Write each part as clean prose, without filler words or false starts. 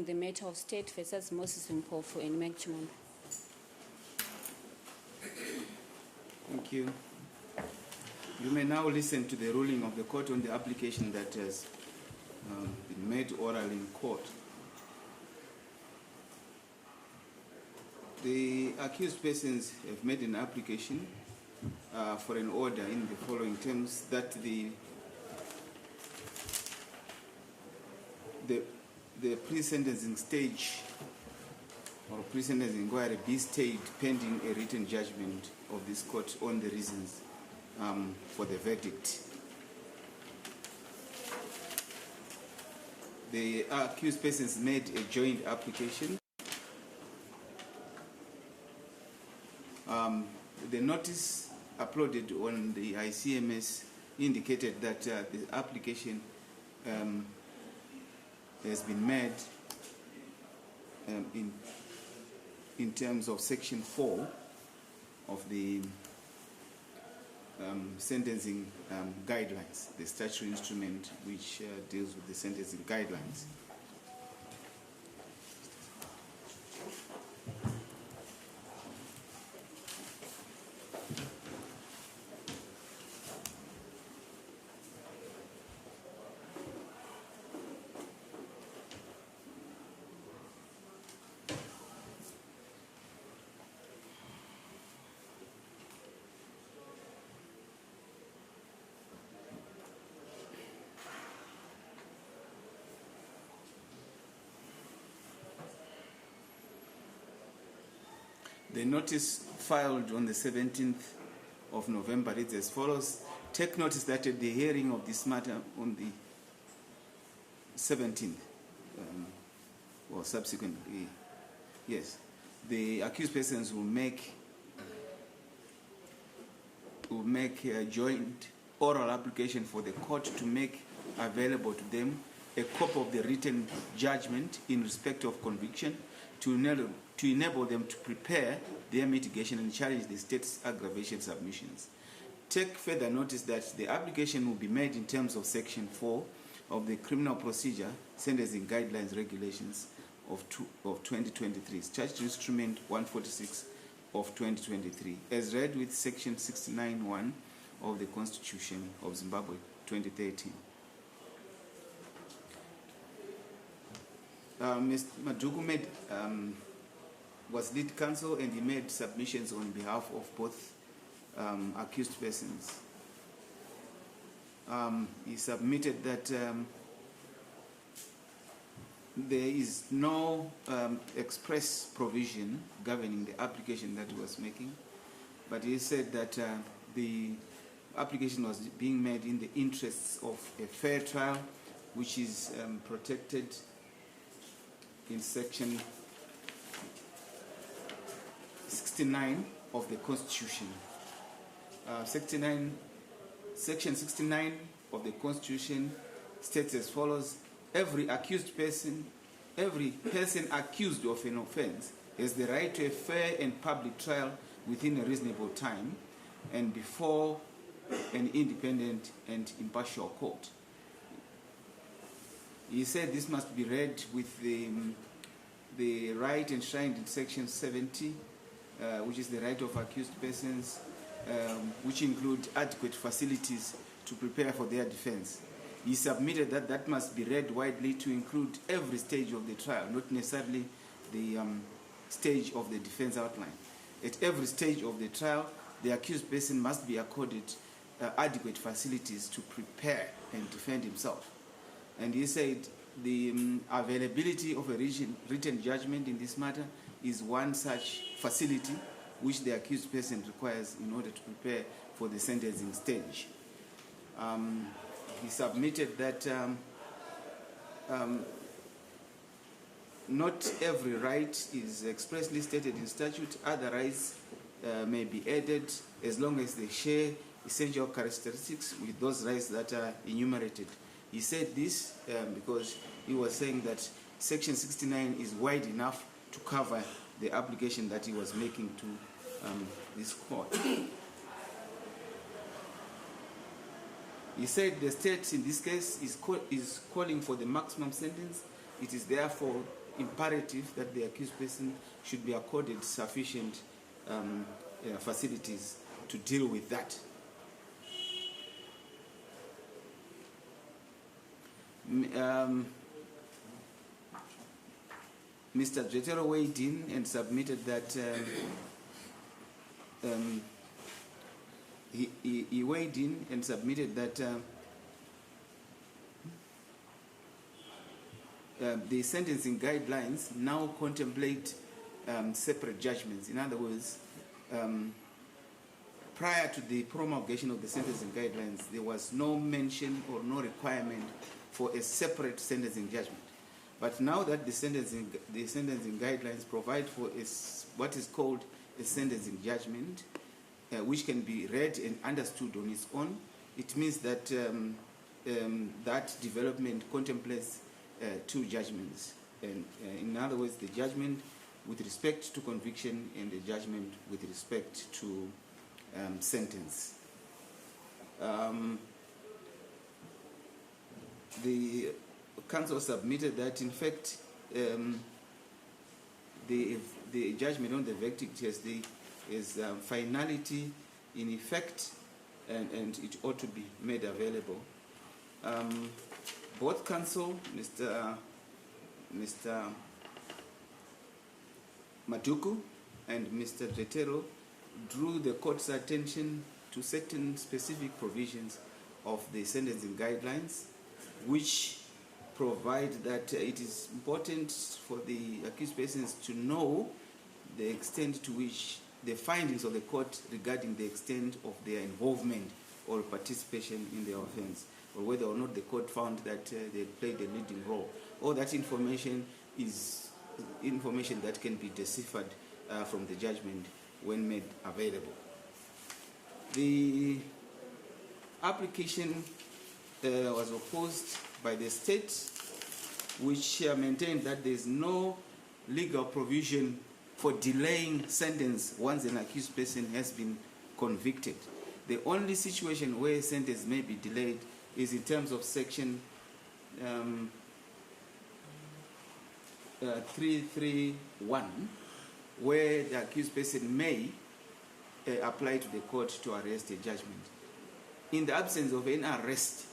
calling the matter of State versus Moses Mpofu and Chimombe. Thank you. You may now listen to the ruling of the court on the application that has been made oral in court. The accused persons have made an application for an order in the following terms: that the pre-sentencing stage or pre-sentencing inquiry be stayed pending a written judgment of this court on the reasons for the verdict. The accused persons made a joint application. The notice uploaded on the ICMS indicated that the application has been made in terms of Section 4 of the sentencing guidelines, the statutory instrument which deals with the sentencing guidelines. The notice filed on the 17th of November reads as follows: take notice that at the hearing of this matter on the 17th, or subsequently, yes, the accused persons will make a joint oral application for the court to make available to them a copy of the written judgment in respect of conviction to enable them to prepare their mitigation and challenge the state's aggravation submissions. Take further notice that the application will be made in terms of Section 4 of the Criminal Procedure Sentencing Guidelines Regulations of 2023, Statutory Instrument 146 of 2023, as read with Section 69(1) of the Constitution of Zimbabwe 2013. Mr. Madugu was lead counsel, and he made submissions on behalf of both accused persons. He submitted that there is no express provision governing the application that he was making, but he said that the application was being made in the interests of a fair trial, which is protected in Section 69 of the Constitution. Section 69 of the Constitution states as follows: every person accused of an offense has the right to a fair and public trial within a reasonable time and before an independent and impartial court. He said this must be read with the right enshrined in Section 70, which is the right of accused persons, which include adequate facilities to prepare for their defense. He submitted that that must be read widely to include every stage of the trial, not necessarily the stage of the defense outline. At every stage of the trial, the accused person must be accorded adequate facilities to prepare and defend himself. And he said the availability of a written judgment in this matter is one such facility which the accused person requires in order to prepare for the sentencing stage. He submitted that not every right is expressly stated in statute. Other rights may be added as long as they share essential characteristics with those rights that are enumerated. He said this because he was saying that Section 69 is wide enough to cover the application that he was making to this court. He said the state in this case is calling for the maximum sentence. It is therefore imperative that the accused person should be accorded sufficient facilities to deal with that. Mr. Dretero weighed in and submitted that he weighed in and submitted that the sentencing guidelines now contemplate separate judgments. In other words, prior to the promulgation of the sentencing guidelines, there was no mention or no requirement for a separate sentencing judgment. But now that the sentencing guidelines provide for what is called a sentencing judgment, which can be read and understood on its own, it means that that development contemplates two judgments. And in other words, the judgment with respect to conviction and the judgment with respect to sentence. The council submitted that, in fact, the judgment on the verdict has finality in effect, and it ought to be made available. Both counsel, Mr. Maduku and Mr. Dretero, drew the court's attention to certain specific provisions of the sentencing guidelines, which provide that it is important for the accused persons to know the extent to which the findings of the court regarding the extent of their involvement or participation in the offense, or whether or not the court found that they played a leading role. All that information is information that can be deciphered from the judgment when made available. The application was opposed by the state, which maintained that there is no legal provision for delaying sentence once an accused person has been convicted. The only situation where a sentence may be delayed is in terms of section 331, where the accused person may apply to the court to arrest a judgment. In the absence of any arrest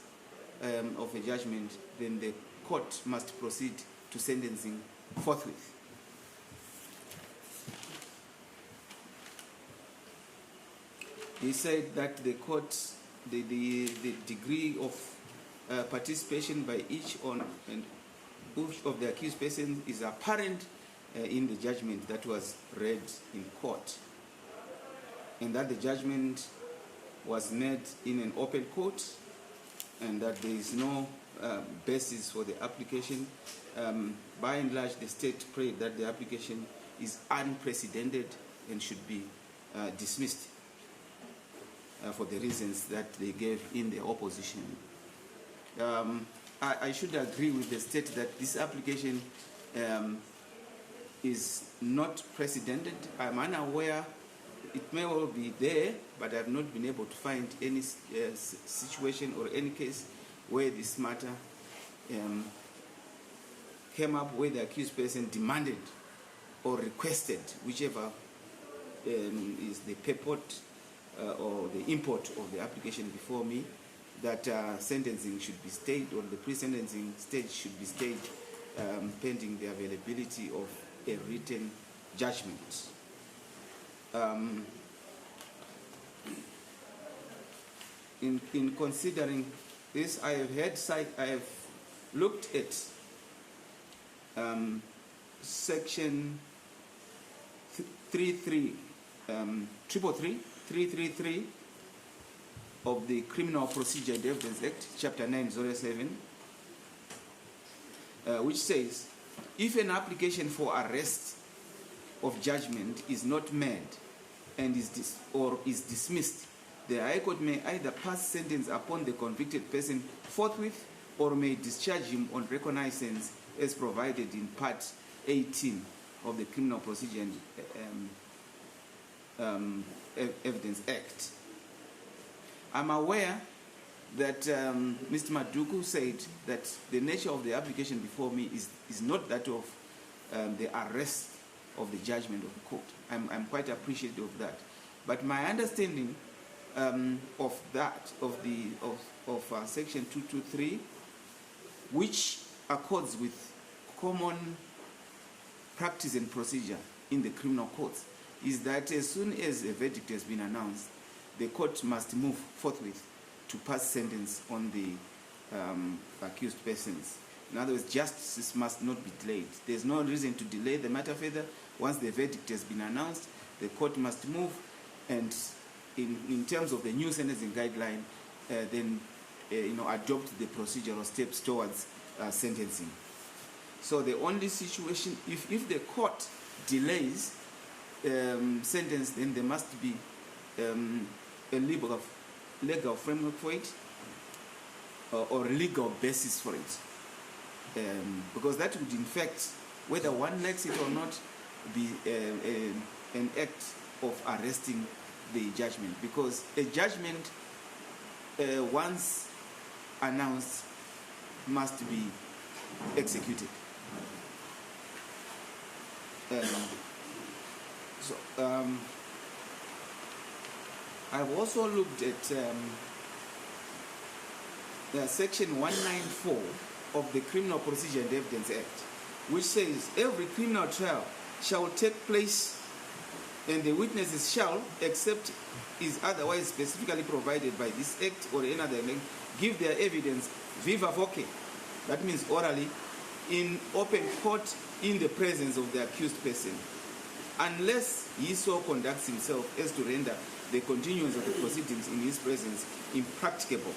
of a judgment, then the court must proceed to sentencing forthwith. He said that the court, the degree of participation by each of the accused persons is apparent in the judgment that was read in court, and that the judgment was made in an open court, and that there is no basis for the application. By and large, the state prayed that the application is unprecedented and should be dismissed for the reasons that they gave in the opposition. I should agree with the state that this application is not precedented. I'm unaware, it may well be there, but I've not been able to find any situation or any case where this matter came up where the accused person demanded or requested, whichever is the purport or the import of the application before me, that sentencing should be stayed, or the pre-sentencing stage should be stayed pending the availability of a written judgment. In considering this, I have looked at section 333 of the Criminal Procedure and Evidence Act, Chapter 907, which says, if an application for arrest of judgment is not made and is dismissed, the High Court may either pass sentence upon the convicted person forthwith or may discharge him on reconnaissance as provided in Part 18 of the Criminal Procedure and Evidence Act. I'm aware that Mr. Maduku said that the nature of the application before me is not that of the arrest of the judgment of the court. I'm quite appreciative of that. But my understanding of that, of Section 223, which accords with common practice and procedure in the criminal courts, is that as soon as a verdict has been announced, the court must move forthwith to pass sentence on the accused persons. In other words, justice must not be delayed. There's no reason to delay the matter further. Once the verdict has been announced, the court must move, and in terms of the new sentencing guideline, then adopt the procedural steps towards sentencing. So the only situation, if the court delays sentence, then there must be a legal framework for it, or legal basis for it, because that would in fact, whether one likes it or not, be an act of arresting the judgment, because a judgment once announced must be executed. I've also looked at Section 194 of the Criminal Procedure and Evidence Act, which says every criminal trial shall take place and the witnesses shall, except is otherwise specifically provided by this act or any other link, give their evidence viva voce, that means orally, in open court in the presence of the accused person, unless he so conducts himself as to render the continuance of the proceedings in his presence impracticable,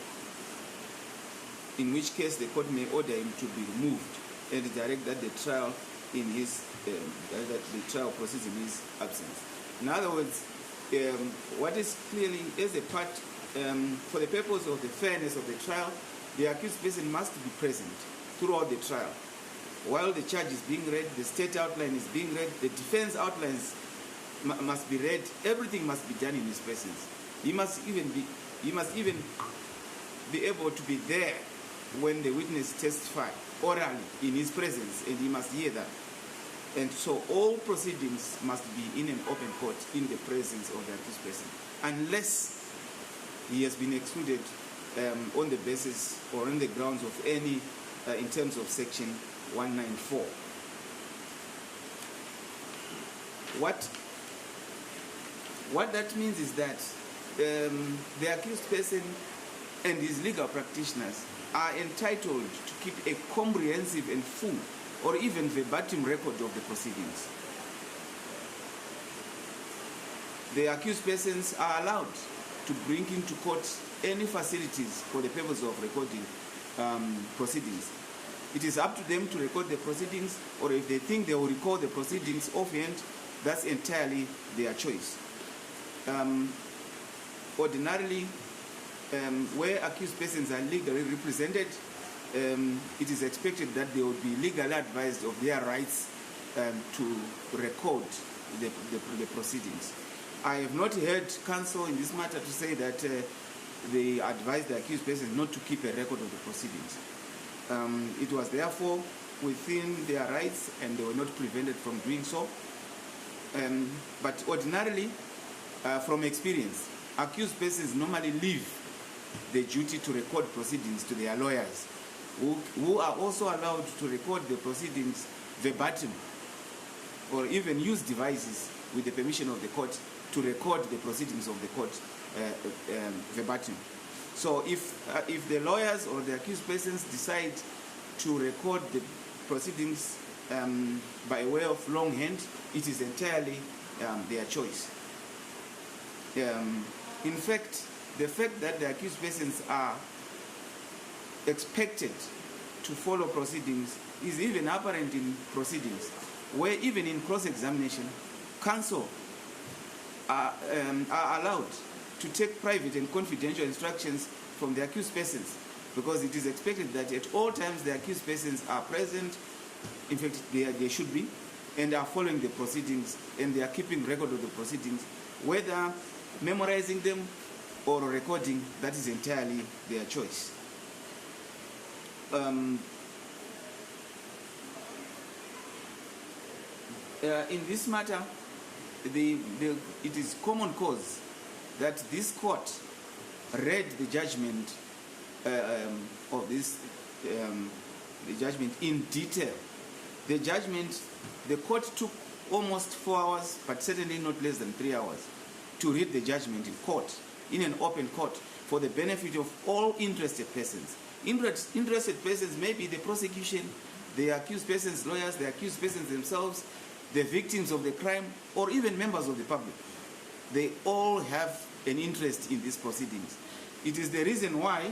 in which case the court may order him to be removed and direct that the trial trial proceeds in his absence. In other words, what is clearly as a part, for the purpose of the fairness of the trial, the accused person must be present throughout the trial. While the charge is being read, the state outline is being read, the defense outlines must be read. Everything must be done in his presence. He must even be able to be there when the witness testifies orally in his presence, and he must hear that. And so all proceedings must be in an open court in the presence of the accused person, unless he has been excluded on the basis or on the grounds of any, in terms of Section 194. What that means is that the accused person and his legal practitioners are entitled to keep a comprehensive and full or even verbatim record of the proceedings. The accused persons are allowed to bring into court any facilities for the purpose of recording proceedings. It is up to them to record the proceedings, or if they think they will record the proceedings offhand, that's entirely their choice. Ordinarily, where accused persons are legally represented, it is expected that they will be legally advised of their rights to record the proceedings. I have not heard counsel in this matter to say that they advised the accused persons not to keep a record of the proceedings. It was therefore within their rights, and they were not prevented from doing so. But ordinarily, from experience, accused persons normally leave the duty to record proceedings to their lawyers, who are also allowed to record the proceedings verbatim, or even use devices with the permission of the court to record the proceedings of the court verbatim. So if the lawyers or the accused persons decide to record the proceedings by way of longhand, it is entirely their choice. In fact, the fact that the accused persons are expected to follow proceedings is even apparent in proceedings, where even in cross-examination, counsel are allowed to take private and confidential instructions from the accused persons, because it is expected that at all times the accused persons are present. In fact, they should be, and are following the proceedings, and they are keeping record of the proceedings, whether memorizing them or recording. That is entirely their choice. In this matter, it is common cause that this court read the judgment of this, the judgment in detail. The judgment, the court took almost 4 hours, but certainly not less than 3 hours, to read the judgment in court, in an open court, for the benefit of all interested persons. Interested persons may be the prosecution, the accused persons' lawyers, the accused persons themselves, the victims of the crime, or even members of the public. They all have an interest in these proceedings. It is the reason why,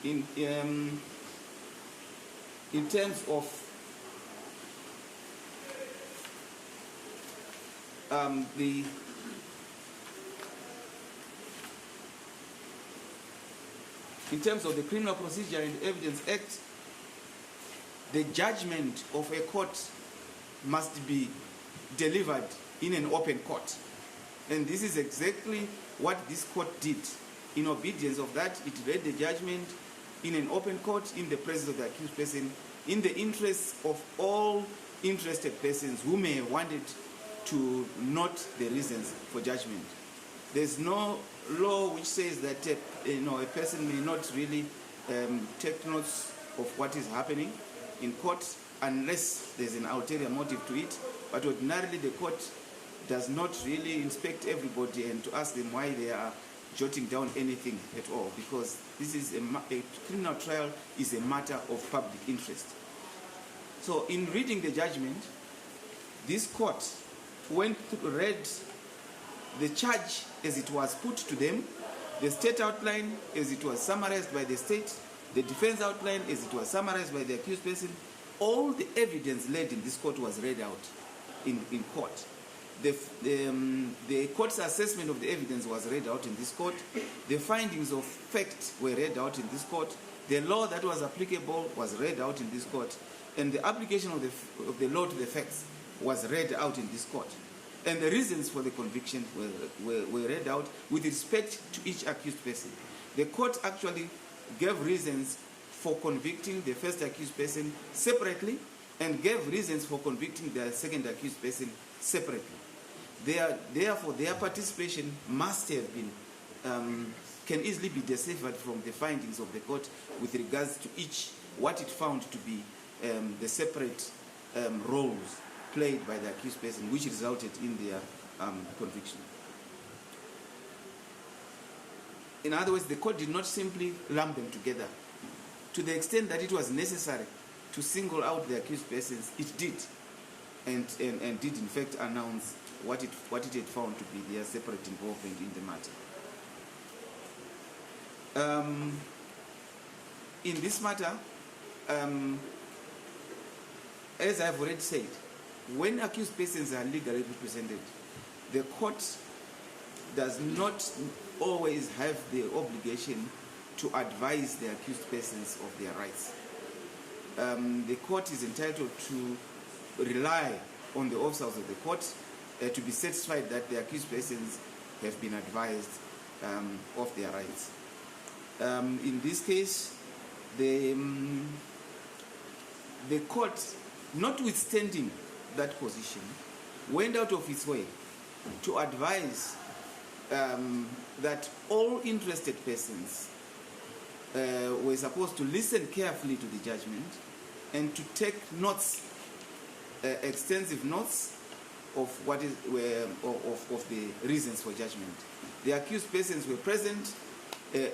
in terms of the Criminal Procedure and Evidence Act, the judgment of a court must be delivered in an open court. And this is exactly what this court did. In obedience of that, it read the judgment in an open court in the presence of the accused person, in the interest of all interested persons who may have wanted to note the reasons for judgment. There's no law which says that a person may not really take notes of what is happening in court unless there's an ulterior motive to it. But ordinarily, the court does not really inspect everybody and to ask them why they are jotting down anything at all, because this is a criminal trial is a matter of public interest. So in reading the judgment, this court read the charge as it was put to them, the state outline as it was summarized by the state, the defense outline as it was summarized by the accused person. All the evidence laid in this court was read out in court. The court's assessment of the evidence was read out in this court. The findings of fact were read out in this court. The law that was applicable was read out in this court. And the application of the law to the facts was read out in this court. And the reasons for the conviction were read out with respect to each accused person. The court actually gave reasons for convicting the first accused person separately and gave reasons for convicting the second accused person separately. Therefore, their participation must have been, can easily be deciphered from the findings of the court with regards to each, what it found to be the separate roles played by the accused person, which resulted in their conviction. In other words, the court did not simply lump them together. To the extent that it was necessary to single out the accused persons, it did, and did in fact announce what it had found to be their separate involvement in the matter. In this matter, as I've already said, when accused persons are legally represented, the court does not always have the obligation to advise the accused persons of their rights. The court is entitled to rely on the officers of the court to be satisfied that the accused persons have been advised of their rights. In this case, the court, notwithstanding that position, went out of its way to advise that all interested persons were supposed to listen carefully to the judgment and to take notes, extensive notes of what is of the reasons for judgment. The accused persons were present,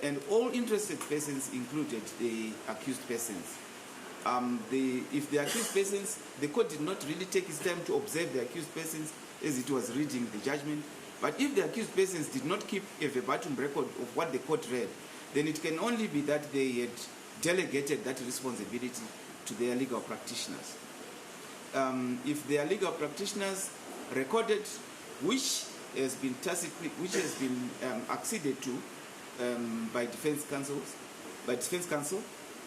and all interested persons included the accused persons. If the accused persons, the court did not really take its time to observe the accused persons as it was reading the judgment. But if the accused persons did not keep a verbatim record of what the court read, then it can only be that they had delegated that responsibility to their legal practitioners. If their legal practitioners recorded, which has been acceded to by defense counsel,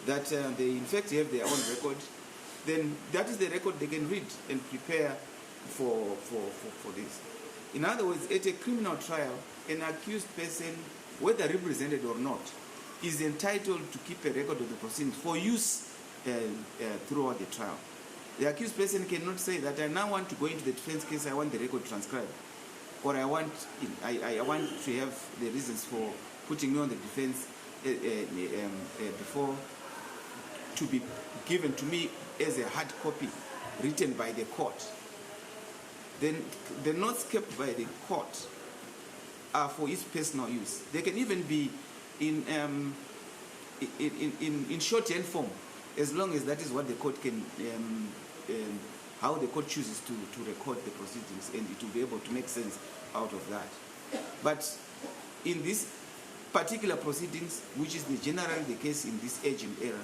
that they in fact have their own record, then that is the record they can read and prepare for this. In other words, at a criminal trial, an accused person, whether represented or not, is entitled to keep a record of the proceedings for use throughout the trial. The accused person cannot say that I now want to go into the defense case, I want the record transcribed, or I want to have the reasons for putting me on the defense before to be given to me as a hard copy written by the court. Then the notes kept by the court are for its personal use. They can even be in shorthand form, as long as that is what the court can, how the court chooses to record the proceedings, and it will be able to make sense out of that. But in this particular proceedings, which is generally the case in this age and era,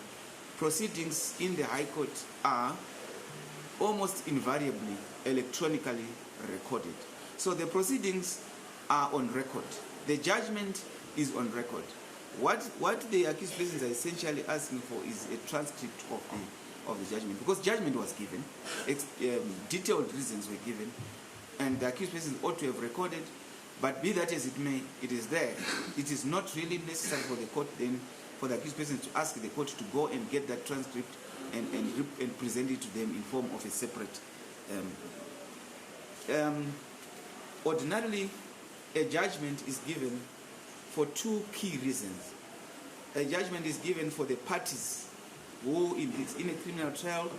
proceedings in the High Court are almost invariably electronically recorded. So the proceedings are on record. The judgment is on record. What the accused persons are essentially asking for is a transcript of the judgment, because judgment was given, detailed reasons were given, and the accused persons ought to have recorded. But be that as it may, it is there. It is not really necessary for the court then, for the accused persons to ask the court to go and get that transcript and present it to them in form of a separate. Ordinarily, a judgment is given for two key reasons. A judgment is given for the parties who, in a criminal trial,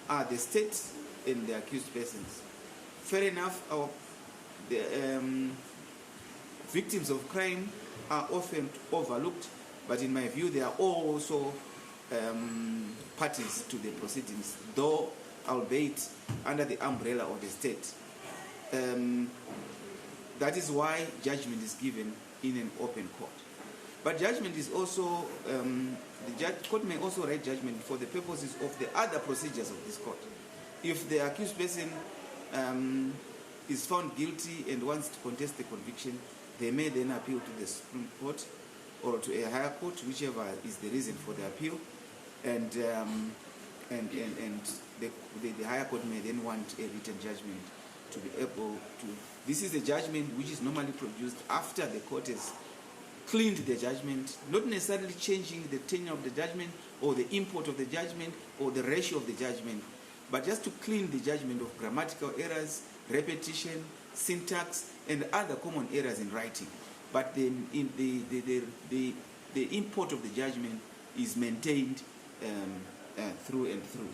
are the state and the accused persons. Fair enough, the victims of crime are often overlooked, but in my view, they are also parties to the proceedings, though albeit under the umbrella of the state. That is why judgment is given in an open court. But judgment is also, the court may also write judgment for the purposes of the other procedures of this court. If the accused person is found guilty and wants to contest the conviction, they may then appeal to the Supreme Court or to a higher court, whichever is the reason for the appeal, and the higher court may then want a written judgment to be able to. This is a judgment which is normally produced after the court has cleaned the judgment, not necessarily changing the tenor of the judgment or the import of the judgment or the ratio of the judgment, but just to clean the judgment of grammatical errors, repetition, syntax, and other common errors in writing. But the import of the judgment is maintained through and through.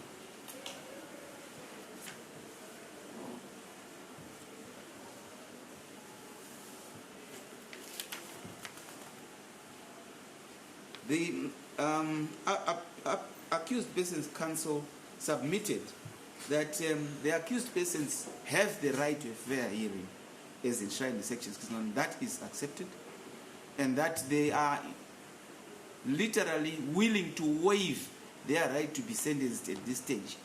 The accused persons counsel submitted that the accused persons have the right to a fair hearing as enshrined in Section 69. That is accepted, and that they are literally willing to waive their right to be sentenced at this stage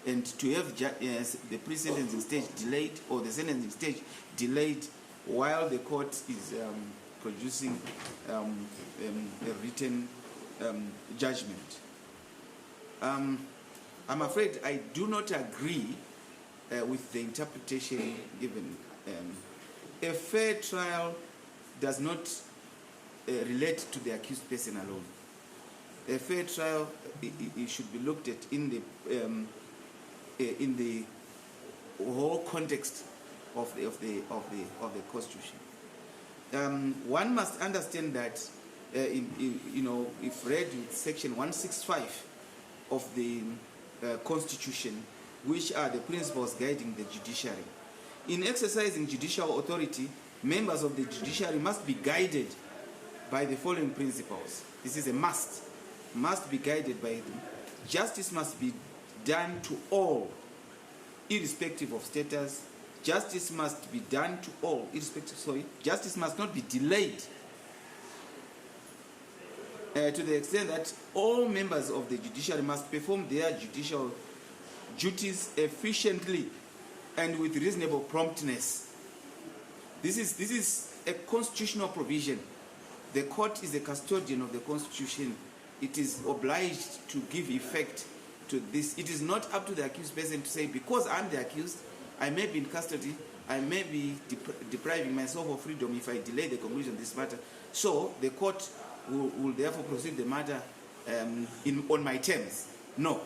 and to have the pre-sentencing stage delayed or the sentencing stage delayed while the court is producing a written judgment. I'm afraid I do not agree with the interpretation given. A fair trial does not relate to the accused person alone. A fair trial it should be looked at in the whole context of the Constitution. One must understand that if read with Section 165 of the Constitution, which are the principles guiding the judiciary. In exercising judicial authority, members of the judiciary must be guided by the following principles. This is a must be guided by them. Justice must be done to all, irrespective of status. Justice must be done to all, justice must not be delayed to the extent that all members of the judiciary must perform their judicial duties efficiently and with reasonable promptness. This is a constitutional provision. The court is a custodian of the Constitution. It is obliged to give effect to this. It is not up to the accused person to say, because I'm the accused, I may be in custody, I may be depriving myself of freedom if I delay the conclusion of this matter. So the court will therefore proceed the matter on my terms. No.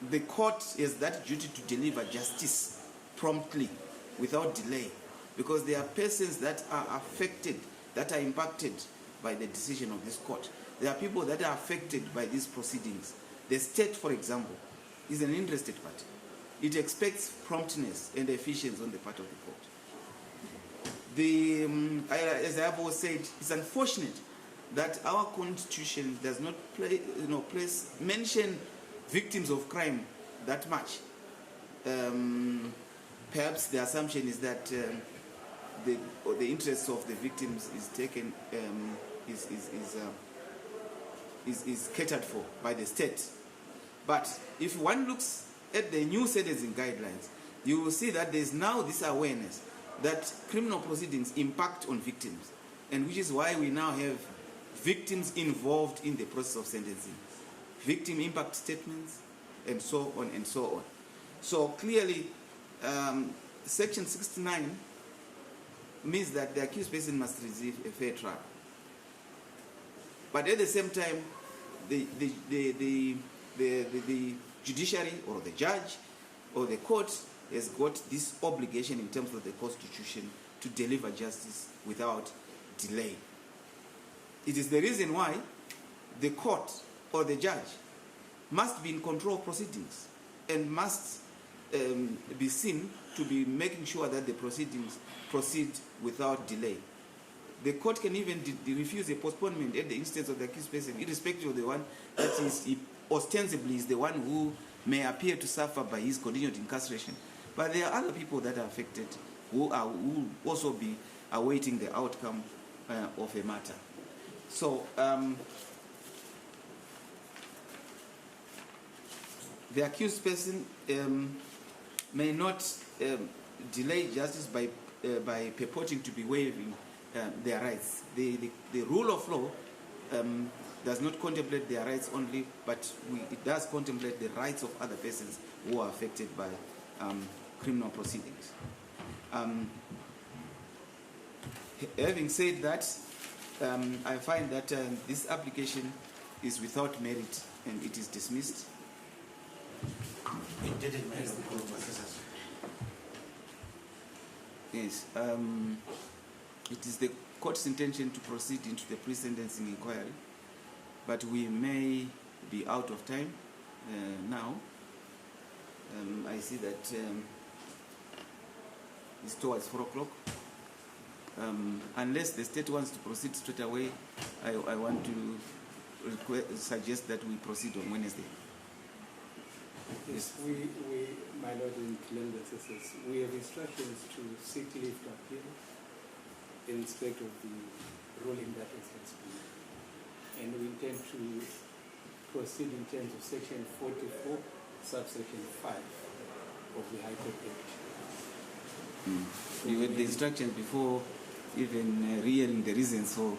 the court has that duty to deliver justice promptly, without delay, because there are persons that are affected, that are impacted by the decision of this court. There are people that are affected by these proceedings. The state, for example, is an interested party. It expects promptness and efficiency on the part of the court. As I have always said, it's unfortunate that our constitution does not mention victims of crime that much. Perhaps the assumption is that the interests of the victims is taken is catered for by the state. But if one looks at the new sentencing guidelines, you will see that there is now this awareness that criminal proceedings impact on victims, and which is why we now have victims involved in the process of sentencing, victim impact statements, and so on and so on. So clearly, Section 69 means that the accused person must receive a fair trial. But at the same time, the judiciary or the judge or the court has got this obligation in terms of the Constitution to deliver justice without delay. It is the reason why the court or the judge must be in control of proceedings and must be seen to be making sure that the proceedings proceed without delay. The court can even refuse a postponement at the instance of the accused person, irrespective of the one that is ostensibly is the one who may appear to suffer by his continued incarceration. But there are other people that are affected who will also be awaiting the outcome of a matter. So the accused person may not delay justice by purporting to be waiving their rights. The rule of law does not contemplate their rights only, but it does contemplate the rights of other persons who are affected by criminal proceedings. Having said that, I find that this application is without merit and it is dismissed. It didn't matter. Yes. It is the court's intention to proceed into the pre-sentencing inquiry, but we may be out of time now. I see that it's towards 4 o'clock. Unless the state wants to proceed straight away, I want to suggest that we proceed on Wednesday. Yes, my Lord, in Chimombe, we have instructions to seek leave to appeal in respect of the ruling that has been. And we intend to proceed in terms of Section 44, subsection 5 of the High Court Act. You had the instructions before even rehearing the reasons for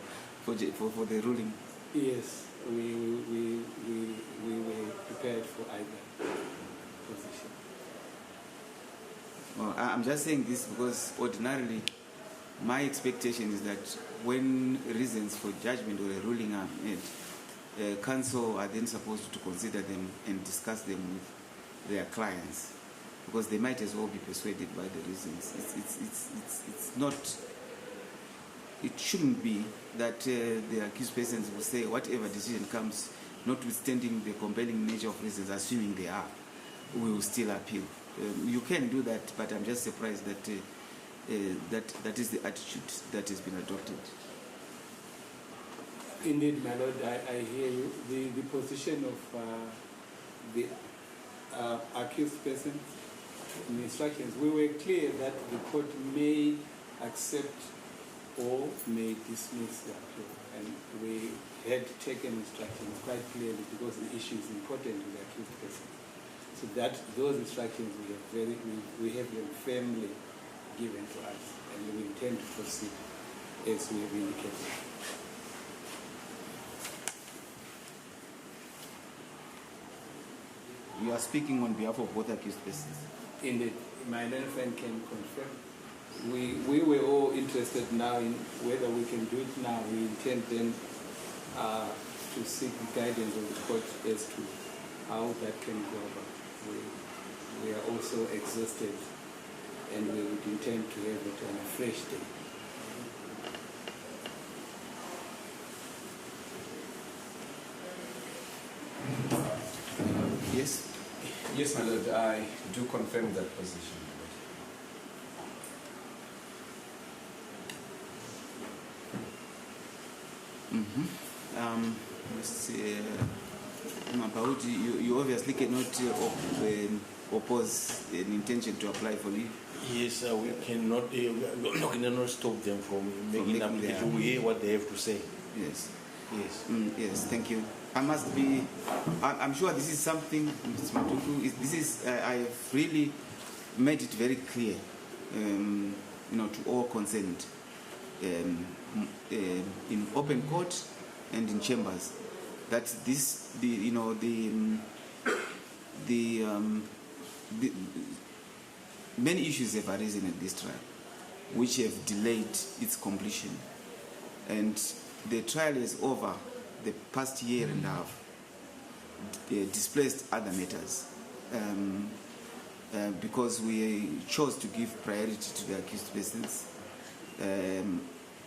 the ruling. Yes, we were prepared for either position. Well, I'm just saying this because ordinarily my expectation is that when reasons for judgment or a ruling are made, counsel are then supposed to consider them and discuss them with their clients, because they might as well be persuaded by the reasons. It's not. It shouldn't be that the accused persons will say whatever decision comes, notwithstanding the compelling nature of reasons, assuming they are, we will still appeal. You can do that, but I'm just surprised that that is the attitude that has been adopted. Indeed, my Lord, I hear you. The position of the accused person in the instructions, we were clear that the court may accept or may dismiss the appeal, and we had taken instructions quite clearly because the issue is important to the accused person. So that those instructions we have them firmly given to us, and we intend to proceed as we have indicated. You are speaking on behalf of both accused persons. Indeed, my learned friend can confirm. We were all interested now in whether we can do it now. We intend then to seek the guidance of the court as to how that can go about. we are also exhausted, and we would intend to have it on a fresh day. Yes? Yes, my lord, I do confirm that position. Let's see, Mabauti, you obviously cannot oppose an intention to apply for leave. Yes, we cannot stop them from making making application. their- We hear what they have to say. Yes. Yes. Yes, thank you. I'm sure this is something, Mr. Matuku, I have really made it very clear, to all concerned, in open court and in chambers, that many issues have arisen at this trial, which have delayed its completion, and the trial is over the past year and a half, displaced other matters, because we chose to give priority to the accused persons.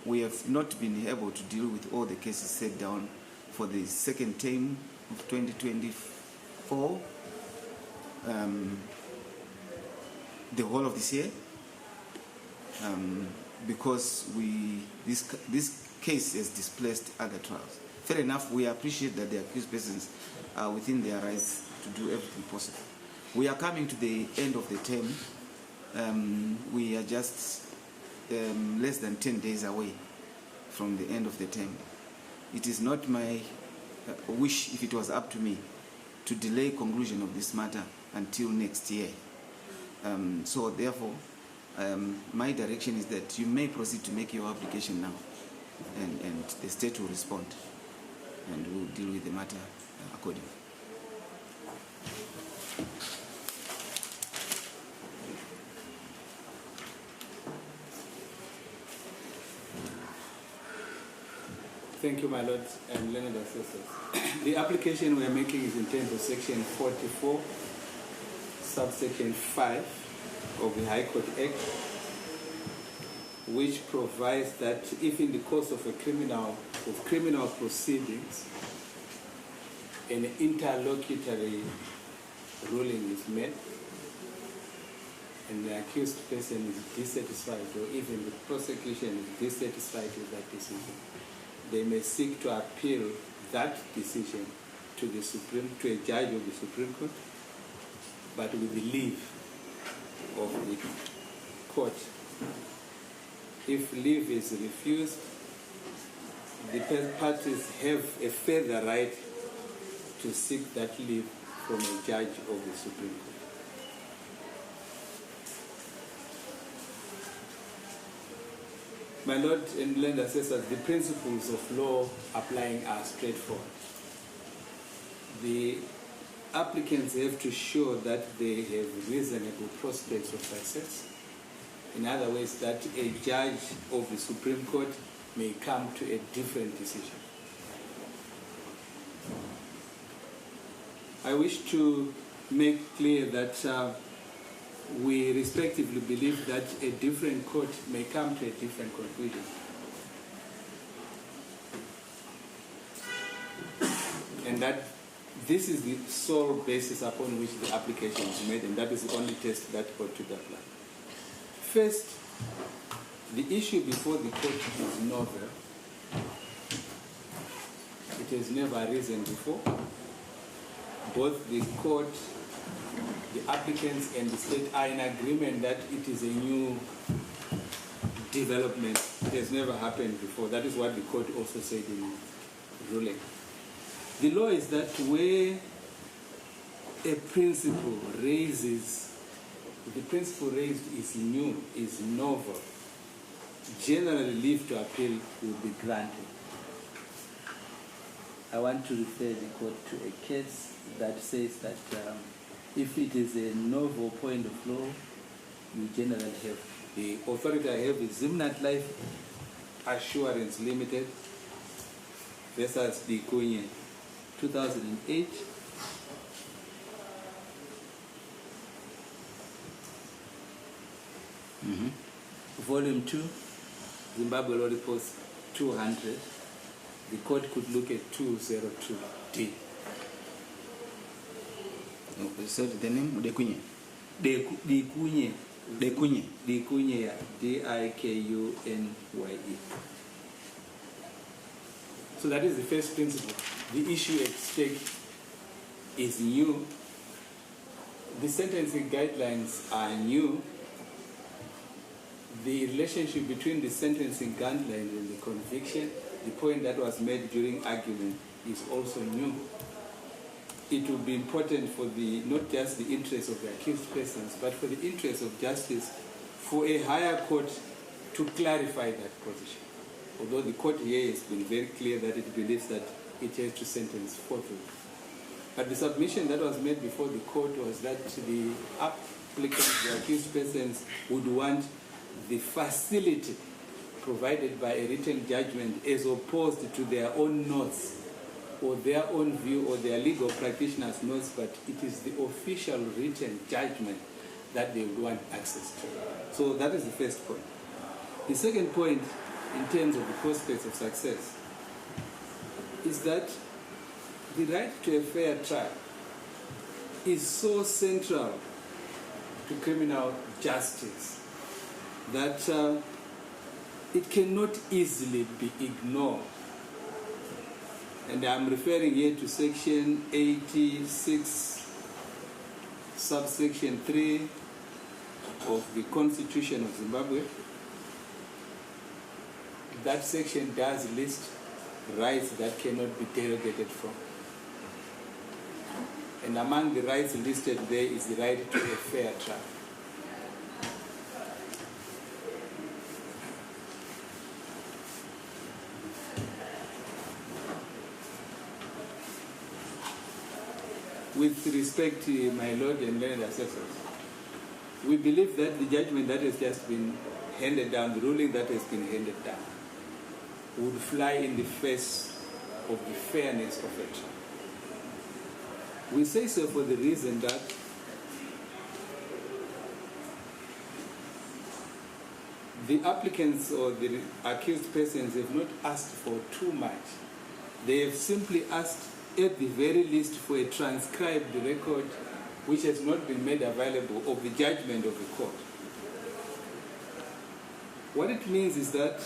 We have not been able to deal with all the cases set down for the second term of 2024, the whole of this year, because this case has displaced other trials. Fair enough, we appreciate that the accused persons are within their rights to do everything possible. We are coming to the end of the term. We are just less than 10 days away from the end of the term. It is not my wish, if it was up to me, to delay conclusion of this matter until next year. So therefore, my direction is that you may proceed to make your application now, and the state will respond, and we'll deal with the matter accordingly. Thank you, my lord and learned assessors. The application we are making is in terms of section 44, subsection 5 of the High Court Act, which provides that if in the course of criminal proceedings an interlocutory ruling is made and the accused person is dissatisfied, or even the prosecution is dissatisfied with that decision, they may seek to appeal that decision to a judge of the Supreme Court, but with the leave of the court. If leave is refused, the parties have a further right to seek that leave from a judge of the Supreme Court. My lord and land assessors, the principles of law applying are straightforward. The applicants have to show that they have reasonable prospects of success. In other words, that a judge of the Supreme Court may come to a different decision. I wish to make clear that we respectively believe that a different court may come to a different conclusion. And that this is the sole basis upon which the application is made, and that is the only test that ought to be applied. First, the issue before the court is novel. It has never arisen before. Both the court, the applicants, and the state are in agreement that it is a new development. It has never happened before. That is what the court also said in ruling. The law is that where a principle raises, the principle raised is new, is novel, generally leave to appeal will be granted. I want to refer the court to a case that says that if it is a novel point of law, you generally have. The authority I have is Zimnat Life Assurance Limited versus the Kunye, 2008. Volume 2, Zimbabwe Law Reports 200, the court could look at 202D. So the name Dekunye. Dikunye. Dekunye. Dikunye, yeah. Dikunye. So that is the first principle. The issue at stake is new. The sentencing guidelines are new. The relationship between the sentencing guidelines and the conviction, the point that was made during argument, is also new. It will be important for not just the interests of the accused persons, but for the interests of justice, for a higher court to clarify that position. Although the court here has been very clear that it believes that it has to sentence forthwith. But the submission that was made before the court was that the applicants, the accused persons, would want the facility provided by a written judgment as opposed to their own notes or their own view or their legal practitioner's notes, but it is the official written judgment that they would want access to. So that is the first point. The second point, in terms of the prospects of success, is that the right to a fair trial is so central to criminal justice that it cannot easily be ignored. And I'm referring here to section 86, subsection 3 of the Constitution of Zimbabwe. That section does list rights that cannot be derogated from. And among the rights listed there is the right to a fair trial. With respect to my Lord and learned assessors, we believe that the judgment that has just been handed down, the ruling that has been handed down, would fly in the face of the fairness of a trial. We say so for the reason that the applicants or the accused persons have not asked for too much. They have simply asked, at the very least, for a transcribed record which has not been made available of the judgment of the court. What it means is that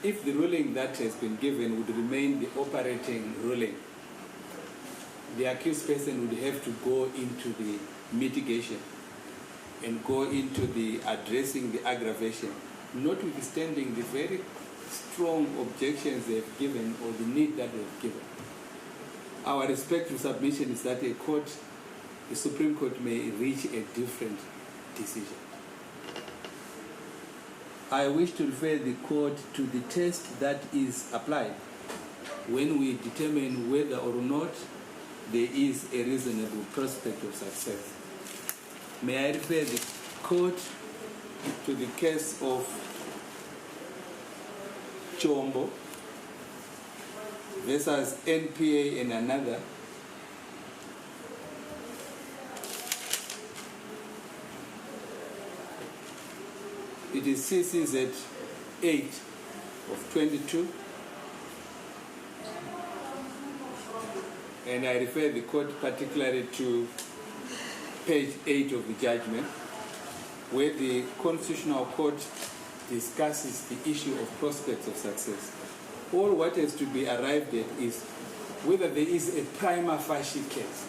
if the ruling that has been given would remain the operating ruling, the accused person would have to go into the mitigation and go into the addressing the aggravation, notwithstanding the very strong objections they have given or the need that they have given. Our respectful submission is that the Supreme Court may reach a different decision. I wish to refer the court to the test that is applied when we determine whether or not there is a reasonable prospect of success. May I refer the court to the case of Chimombe versus NPA and another. It is CCZ 8 of 22. And I refer the court particularly to page 8 of the judgment, where the Constitutional Court discusses the issue of prospects of success. All what has to be arrived at is whether there is a prima facie case.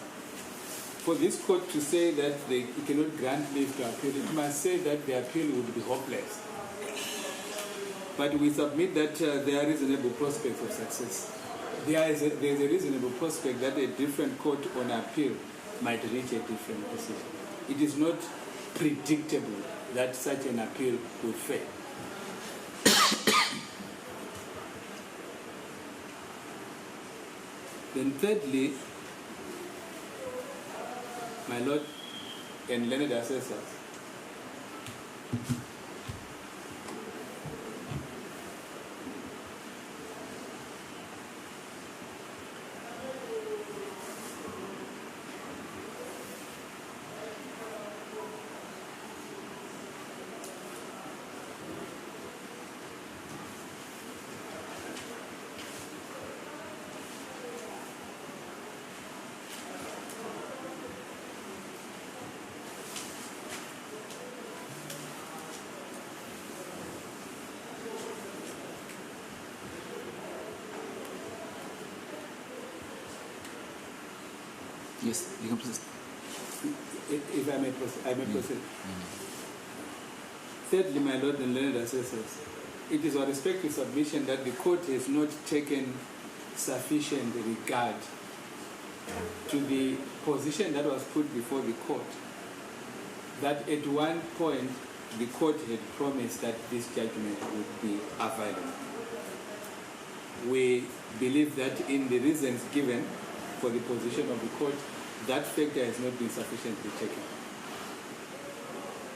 For this court to say that it cannot grant leave to appeal, it must say that the appeal would be hopeless. But we submit that there are reasonable prospects of success. There is a reasonable prospect that a different court on appeal might reach a different decision. It is not predictable that such an appeal will fail. Then thirdly, my Lord and learned assessors, Yes, you can proceed. If I may proceed. Thirdly, my Lord and learned assessors, it is our respectful submission that the court has not taken sufficient regard to the position that was put before the court, that at one point the court had promised that this judgment would be available. We believe that in the reasons given for the position of the court, that factor has not been sufficiently taken.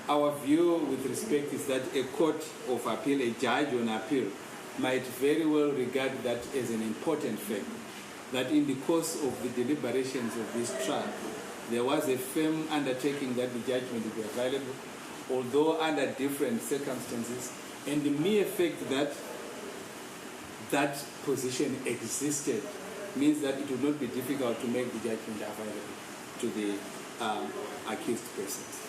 Our view with respect is that a court of appeal, a judge on appeal, might very well regard that as an important fact, that in the course of the deliberations of this trial, there was a firm undertaking that the judgment would be available, although under different circumstances, and the mere fact that that position existed means that it would not be difficult to make the judgment available to the accused persons.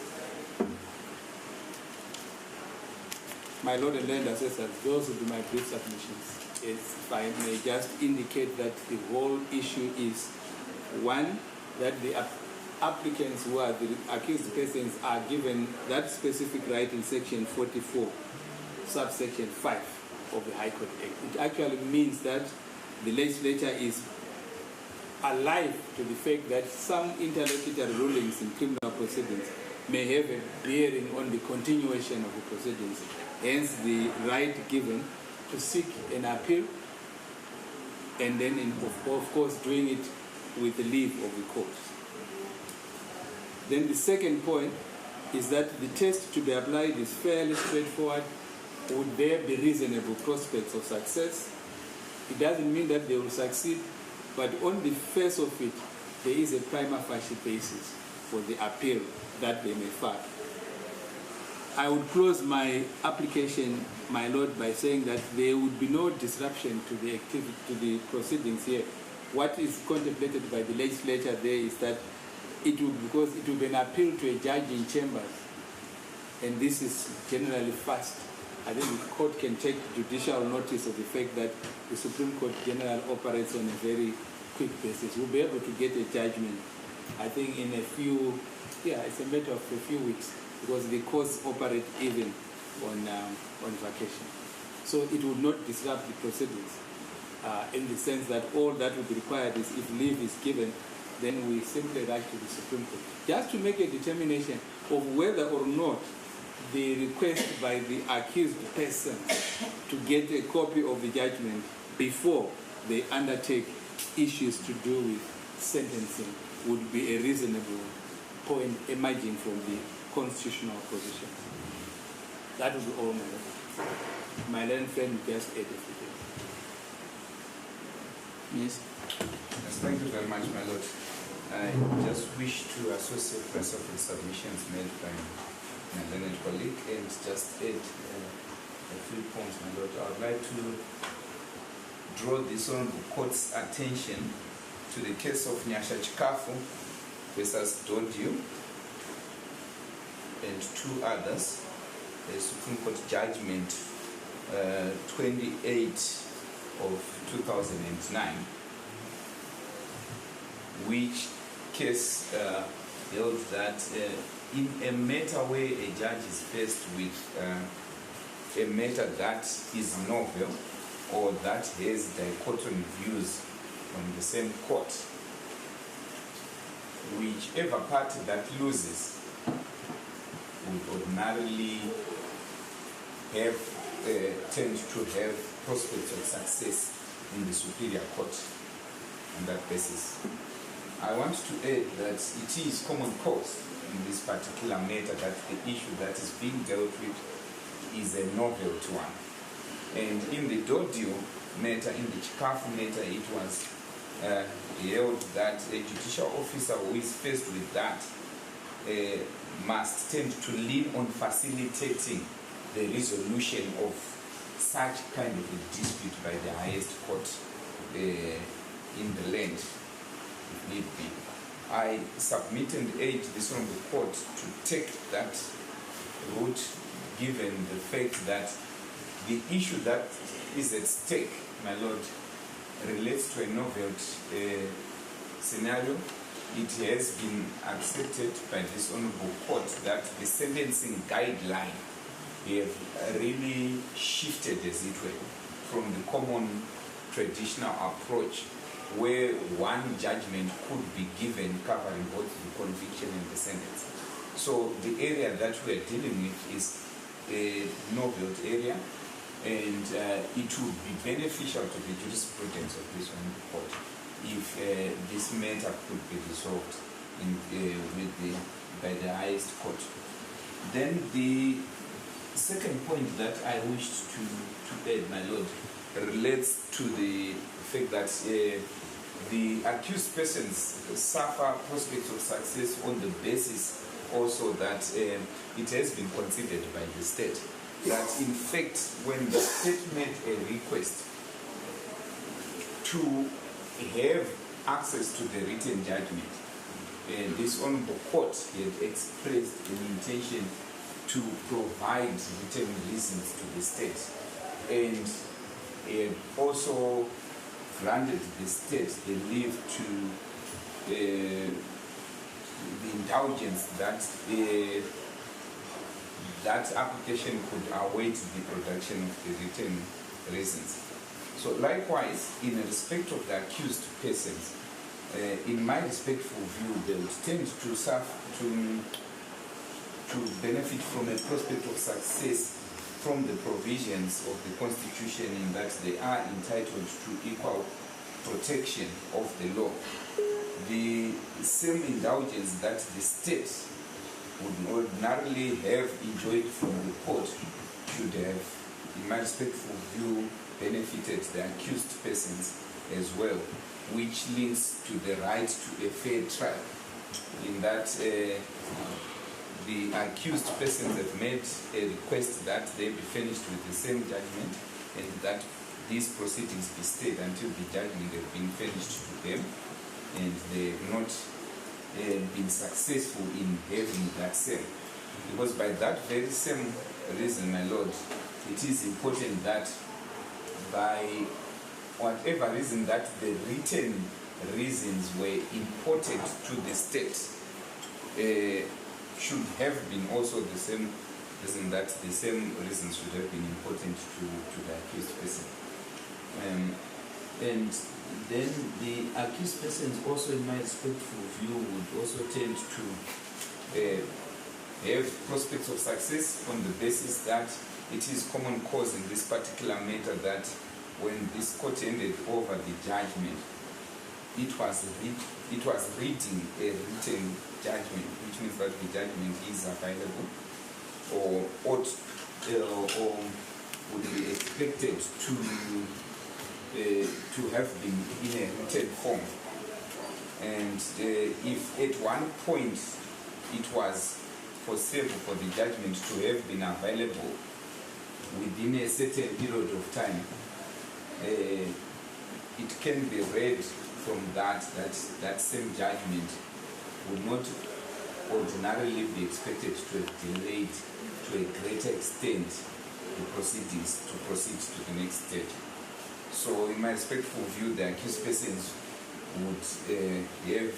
My Lord and Land Assessors, those would be my brief submissions. If I may just indicate that the whole issue is, one, that the applicants who are the accused persons are given that specific right in section 44, subsection 5 of the High Court Act. It actually means that the legislature is alive to the fact that some interlocutory rulings in criminal proceedings may have a bearing on the continuation of the proceedings. Hence, the right given to seek an appeal, and then, of course, doing it with the leave of the court. Then the second point is that the test to be applied is fairly straightforward. Would there be reasonable prospects of success? It doesn't mean that they will succeed, but on the face of it, there is a prima facie basis for the appeal that they may file. I would close my application, my Lord, by saying that there would be no disruption to the activity, to the proceedings here. What is contemplated by the legislature there is that because it will be an appeal to a judge in chambers, and this is generally fast. I think the court can take judicial notice of the fact that the Supreme Court generally operates on a very quick basis. We'll be able to get a judgment, I think, in a few, it's a matter of a few weeks, because the courts operate even on vacation. So it would not disrupt the proceedings in the sense that all that would be required is if leave is given, then we simply write to the Supreme Court, just to make a determination of whether or not the request by the accused person to get a copy of the judgment before they undertake issues to do with sentencing would be a reasonable point emerging from the constitutional position. That would be all, my Lord. My learned friend just added to it. Yes. Yes, thank you very much, my Lord. I just wish to associate myself with submissions made by my learned colleague and just add a few points, my Lord. I would like to draw this on the court's attention to the case of Nyasha Chikafu versus Dodio and two others, a Supreme Court judgment 28 of 2009, which case held that in a matter where a judge is faced with a matter that is novel or that has dichotomy views on the same court, whichever party that loses would ordinarily have tend to have prospects of success in the superior court on that basis. I want to add that it is common cause in this particular matter that the issue that is being dealt with is a novel one. And in the Dodio matter, in the Chikafu matter, it was held that a judicial officer who is faced with that must tend to lean on facilitating the resolution of such kind of a dispute by the highest court in the land, if need be. I submit and urge this on the court to take that route, given the fact that the issue that is at stake, my Lord, relates to a novel scenario it has been accepted by this honorable court that the sentencing guideline have really shifted, as it were, from the common traditional approach where one judgment could be given covering both the conviction and the sentence. So the area that we are dealing with is a novel area, and it would be beneficial to the jurisprudence of this one court if this matter could be resolved by the highest court. Then the second point that I wished to add, my lord, relates to the fact that the accused persons suffer prospects of success on the basis also that it has been considered by the state that in fact when the state made a request to have access to the written judgment, and this honorable court had expressed an intention to provide written reasons to the state, and also granted the state the leave to the indulgence that that application could await the production of the written reasons. So likewise, in respect of the accused persons, in my respectful view, they would tend to benefit from a prospect of success from the provisions of the Constitution in that they are entitled to equal protection of the law. The same indulgence that the state would ordinarily have enjoyed from the court should have, in my respectful view, benefited the accused persons as well, which links to the right to a fair trial, in that the accused persons have made a request that they be furnished with the same judgment and that these proceedings be stayed until the judgment has been furnished to them, and they have not been successful in having that same. Because by that very same reason, my lord, it is important that by whatever reason that the written reasons were imported to the state, should have been also the same reason that the same reasons should have been important to the accused person. And then the accused persons also, in my respectful view, would also tend to have prospects of success on the basis that it is common cause in this particular matter that when this court handed over the judgment, it was reading a written judgment, which means that the judgment is available or ought or would be expected to have been in a written form. And if at one point it was possible for the judgment to have been available within a certain period of time, it can be read from that same judgment would not ordinarily be expected to have delayed to a greater extent the proceedings to proceed to the next stage. So in my respectful view, the accused persons would have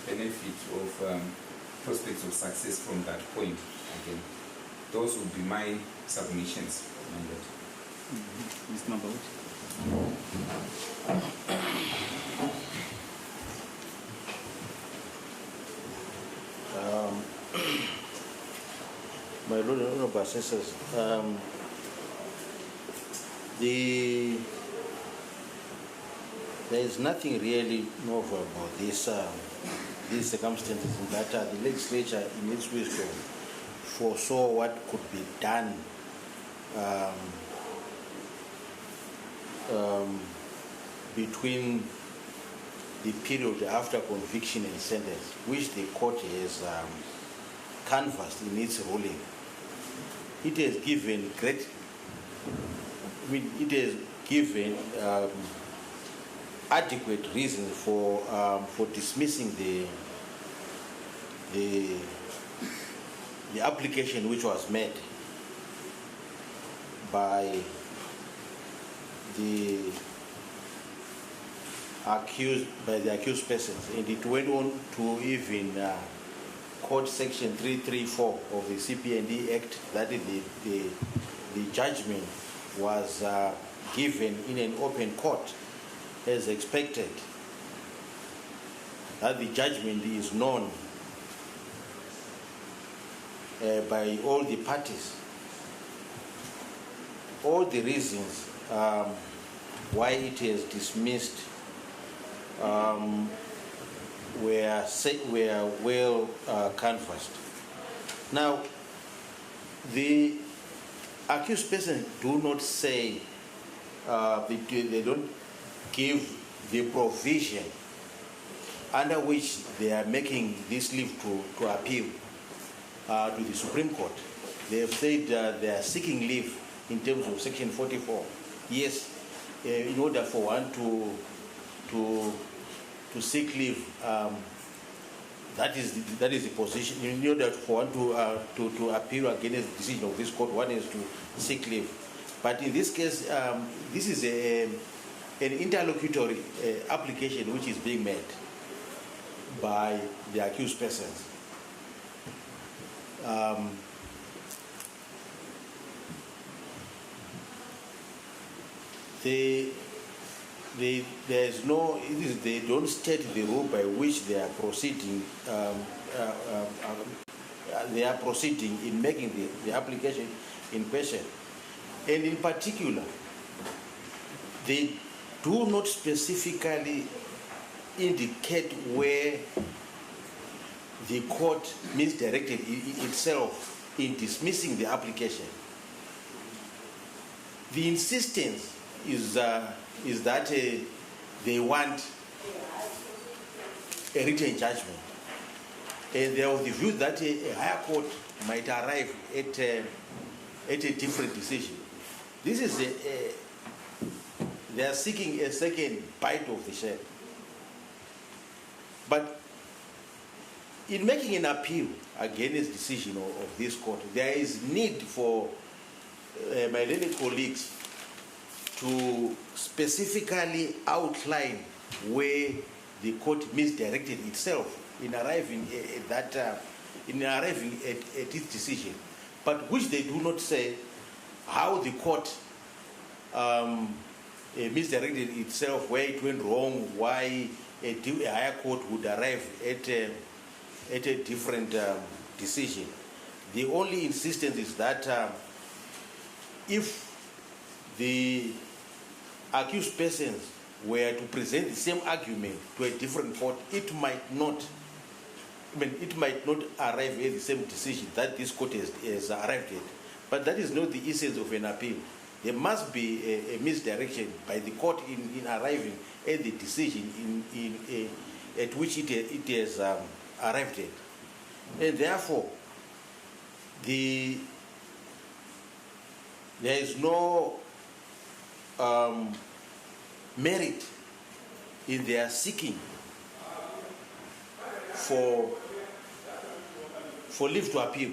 benefit of prospects of success from that point again. Those would be my submissions. Mr. Mpofu. My Lord and Honorable Assessors, there is nothing really novel about these circumstances in that the legislature, in its wisdom, foresaw what could be done between the period after conviction and sentence, which the court has canvassed in its ruling. It has given adequate reasons for dismissing the application which was made by the accused by the accused persons, and it went on to even quote section 334 of the CP&E Act that the judgment was given in an open court as expected, that the judgment is known by all the parties. All the reasons why it is dismissed were well canvassed. Now, the accused persons do not say, they don't give the provision under which they are making this leave to appeal to the Supreme Court. They have said they are seeking leave in terms of Section 44. Yes, in order for one to seek leave, that is the position. In order for one to appeal against the decision of this court, one is to seek leave. But in this case, this is an interlocutory application which is being made by the accused persons. They don't state the rule by which they are proceeding. They are proceeding in making the application in question, and in particular, they do not specifically indicate where the court misdirected itself in dismissing the application. The insistence is that they want a written judgment, and they are of the view that a higher court might arrive at a different decision. This is they are seeking a second bite of the shell. But in making an appeal against decision of this court, there is need for my learned colleagues to specifically outline where the court misdirected itself in arriving at its decision, but which they do not say how the court misdirected itself, where it went wrong, why a higher court would arrive at a different decision. The only insistence is that if the accused persons were to present the same argument to a different court, it might not arrive at the same decision that this court has arrived at. But that is not the essence of an appeal. There must be a misdirection by the court in arriving at the decision at which it has arrived at. And therefore, there is no merit in their seeking for leave to appeal.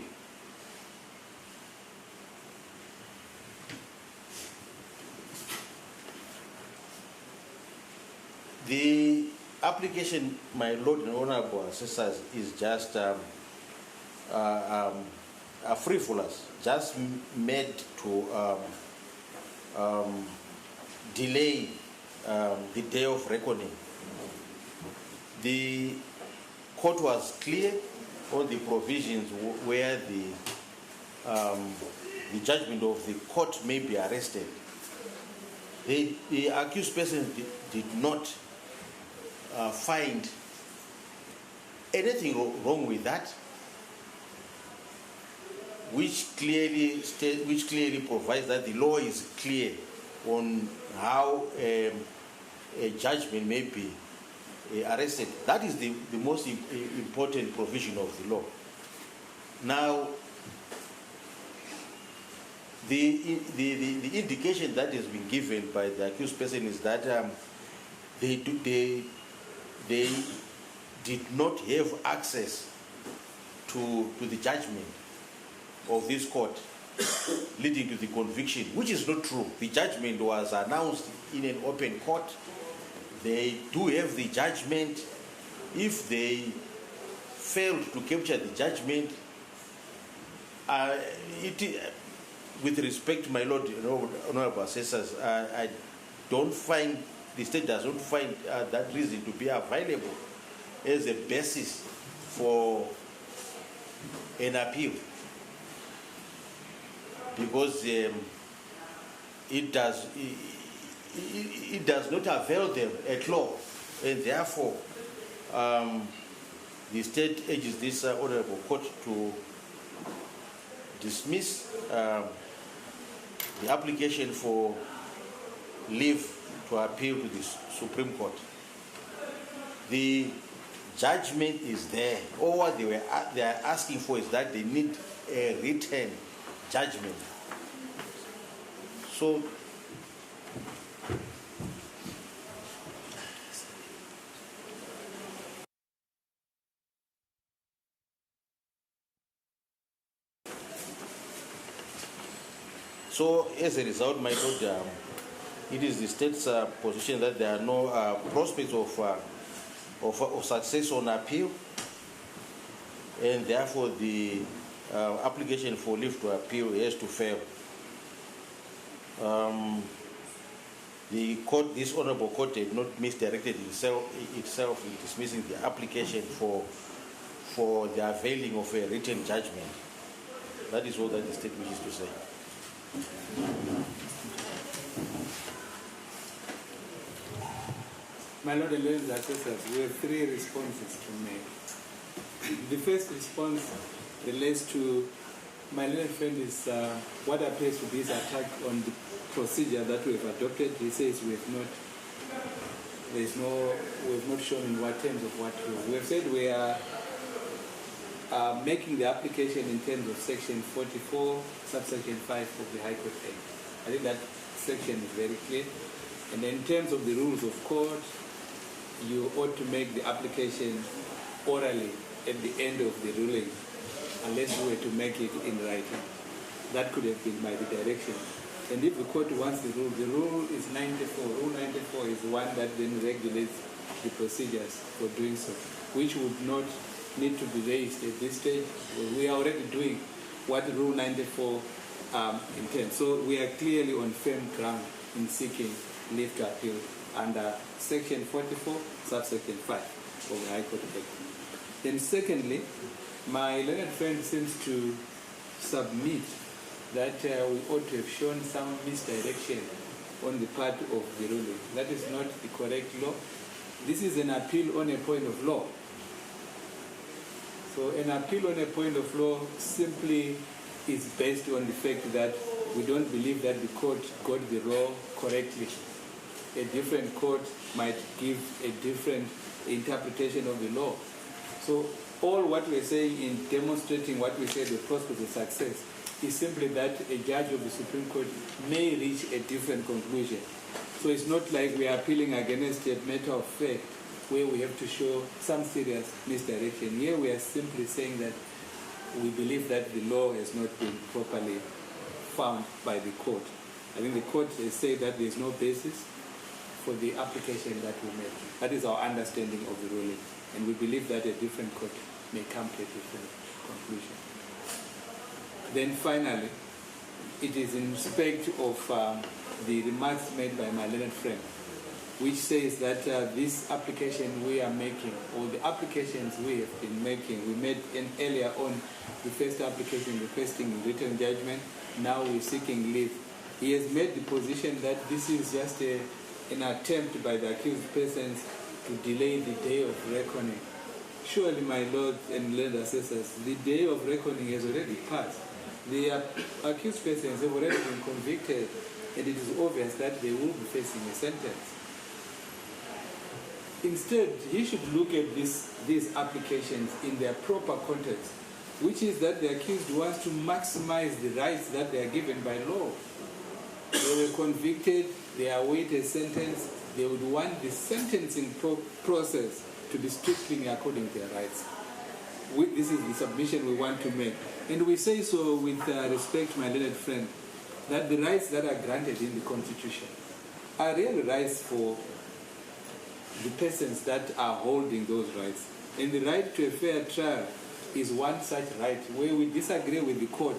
The application, my Lord and Honorable Assessors, is just frivolous, just made to delay the day of reckoning. The court was clear on the provisions where the judgment of the court may be arrested. The accused person did not find anything wrong with that, which clearly provides that the law is clear on how a judgment may be arrested. That is the most important provision of the law. Now, the indication that has been given by the accused person is that they did not have access to the judgment of this court leading to the conviction, which is not true. The judgment was announced in an open court. they do have the judgment. If they fail to capture the judgment, with respect, my Lord, honorable assessors, I don't find, the state does not find that reason to be available as a basis for an appeal, because it does not avail them at law, and therefore the state urges this honorable court to dismiss the application for leave to appeal to the Supreme Court. The judgment is there. All what they are asking for is that they need a written judgment. So as a result, my Lord, it is the state's position that there are no prospects of success on appeal, and therefore the application for leave to appeal has to fail. The court, this honorable court, had not misdirected itself in dismissing the application for the availing of a written judgment. That is all that the state wishes to say. My Lord and Ladies Assessors, we have three responses to make. The first response relates to my learned friend is what appears to be his attack on the procedure that we have adopted. He says we have not shown in what terms of what we have said. We are making the application in terms of section 44, subsection 5 of the High Court Act. I think that section is very clear. And in terms of the rules of court, you ought to make the application orally at the end of the ruling, unless you were to make it in writing. That could have been by the direction. And if the court wants the rule is 94. Rule 94 is the one that then regulates the procedures for doing so, which would not need to be raised at this stage. We are already doing what Rule 94 intends. So we are clearly on firm ground in seeking leave to appeal under Section 44, subsection 5 of the High Court Act. Then secondly, my learned friend seems to submit that we ought to have shown some misdirection on the part of the ruling. That is not the correct law. This is an appeal on a point of law. So an appeal on a point of law simply is based on the fact that we don't believe that the court got the law correctly. A different court might give a different interpretation of the law. So all what we're saying in demonstrating what we say the prospect of success is simply that a judge of the Supreme Court may reach a different conclusion. So it's not like we are appealing against a matter of fact where we have to show some serious misdirection. Here we are simply saying that we believe that the law has not been properly found by the court. I think the court has said that there is no basis for the application that we made. That is our understanding of the ruling. And we believe that a different court may come to a different conclusion. Then finally, it is in respect of the remarks made by my learned friend, which says that this application we are making, or the applications we have been making, we made earlier on the first application requesting written judgment, now we're seeking leave. He has made the position that this is just an attempt by the accused persons to delay the day of reckoning. Surely, my lords and learned assessors, the day of reckoning has already passed. The accused persons have already been convicted, and it is obvious that they will be facing a sentence. Instead, he should look at these applications in their proper context, which is that the accused wants to maximize the rights that they are given by law. They were convicted, they await a sentence, they would want the sentencing process to be strictly according to their rights. This is the submission we want to make. And we say so with respect, my learned friend, that the rights that are granted in the Constitution are really rights for the persons that are holding those rights. And the right to a fair trial is one such right where we disagree with the court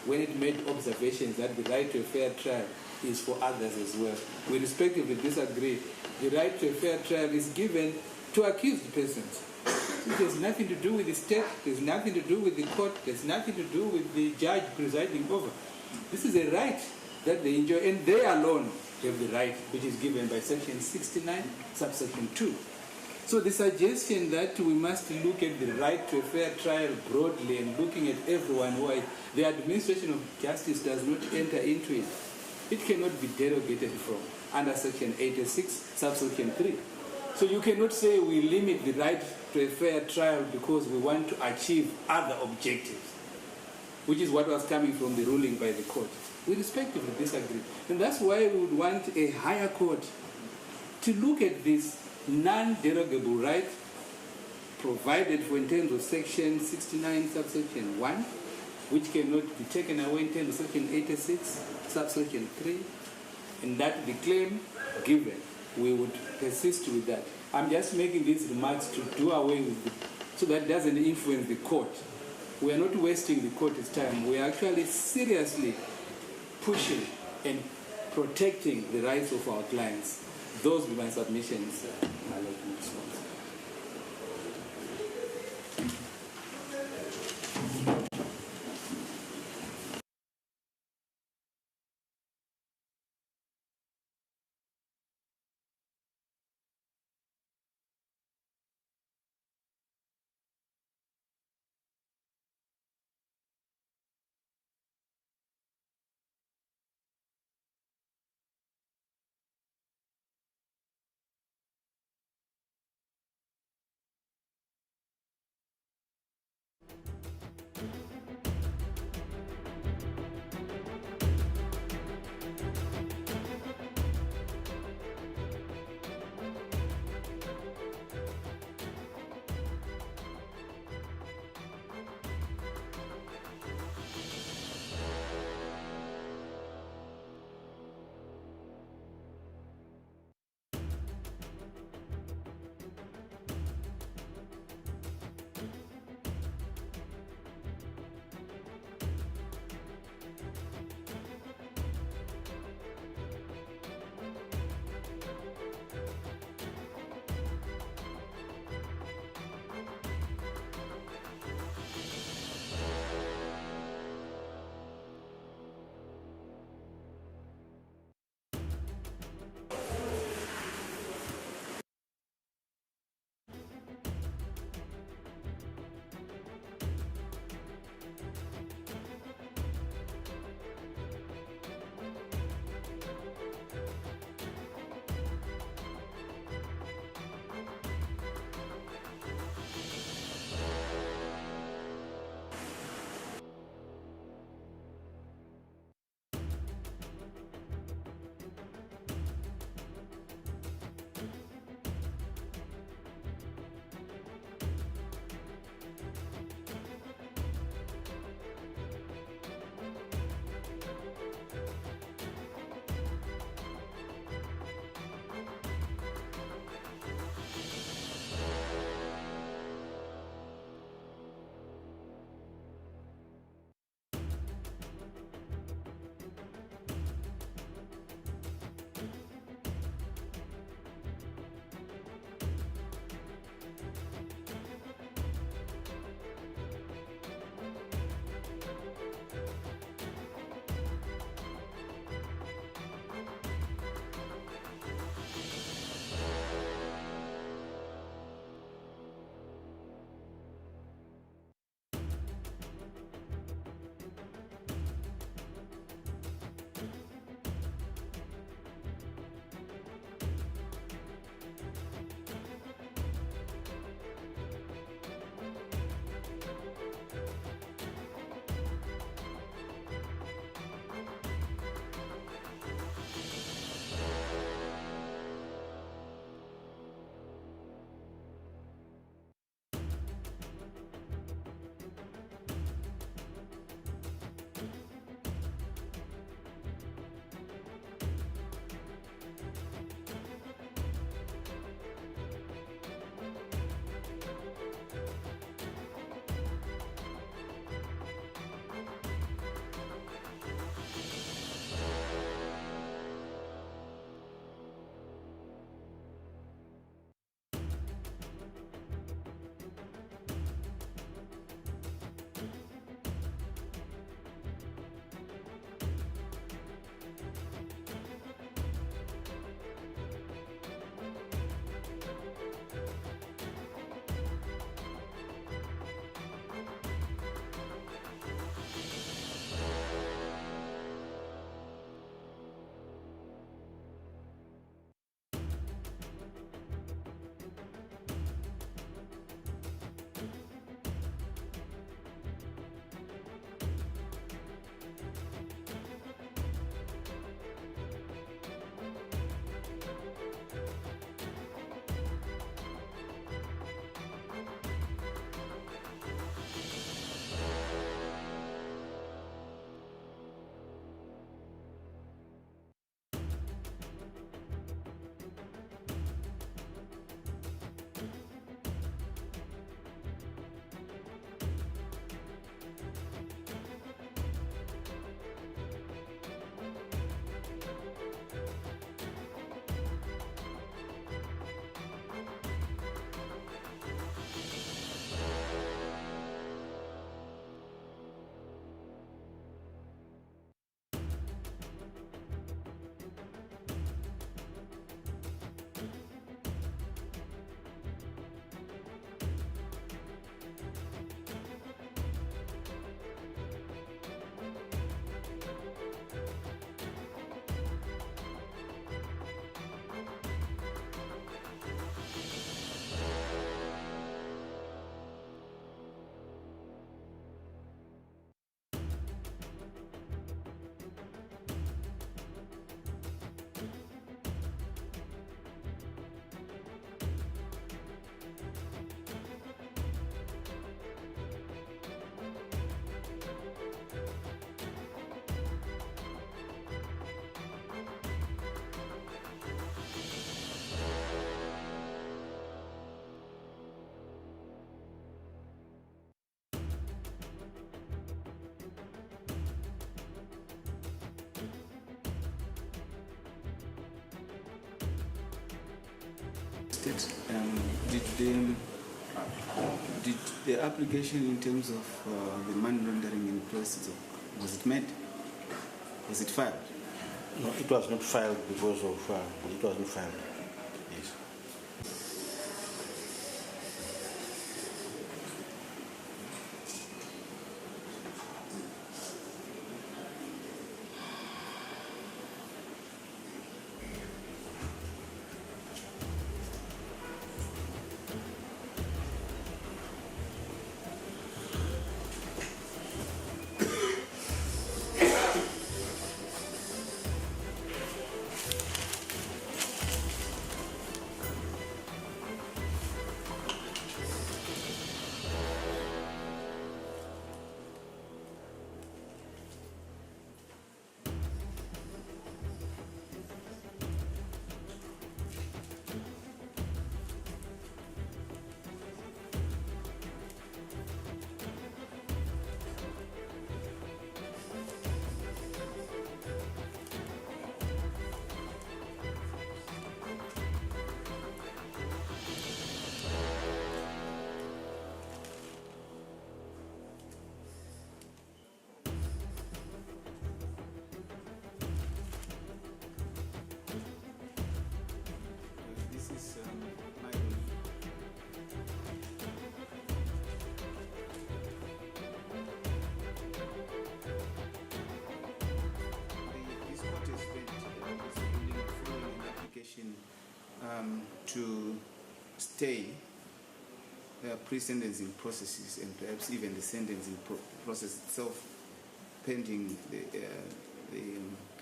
when it made observations that the right to a fair trial is for others as well. We respectively disagree. The right to a fair trial is given to accused persons. It has nothing to do with the state, there's nothing to do with the court, there's nothing to do with the judge presiding over. This is a right that they enjoy, and they alone have the right, which is given by section 69, subsection 2. So the suggestion that we must look at the right to a fair trial broadly and looking at everyone who the administration of justice does not enter into it, it cannot be derogated from under section 86, subsection 3. So you cannot say we limit the right to a fair trial because we want to achieve other objectives, which is what was coming from the ruling by the court. We respectively disagree. And that's why we would want a higher court to look at this non-derogable right provided for in terms of section 69, subsection 1, which cannot be taken away in terms of section 86, subsection 3, and that the claim given, we would persist with that. I'm just making these remarks to do away with it so that it doesn't influence the court. We are not wasting the court's time. We are actually seriously pushing and protecting the rights of our clients. Those be my submissions, my Lord. requested. Did the application in terms of the money laundering in process, was it made? Was it filed? No, it was not filed because of, it was not filed. Yes. This is my this court has made following an application to stay pre-sentencing processes and perhaps even the sentencing process itself pending the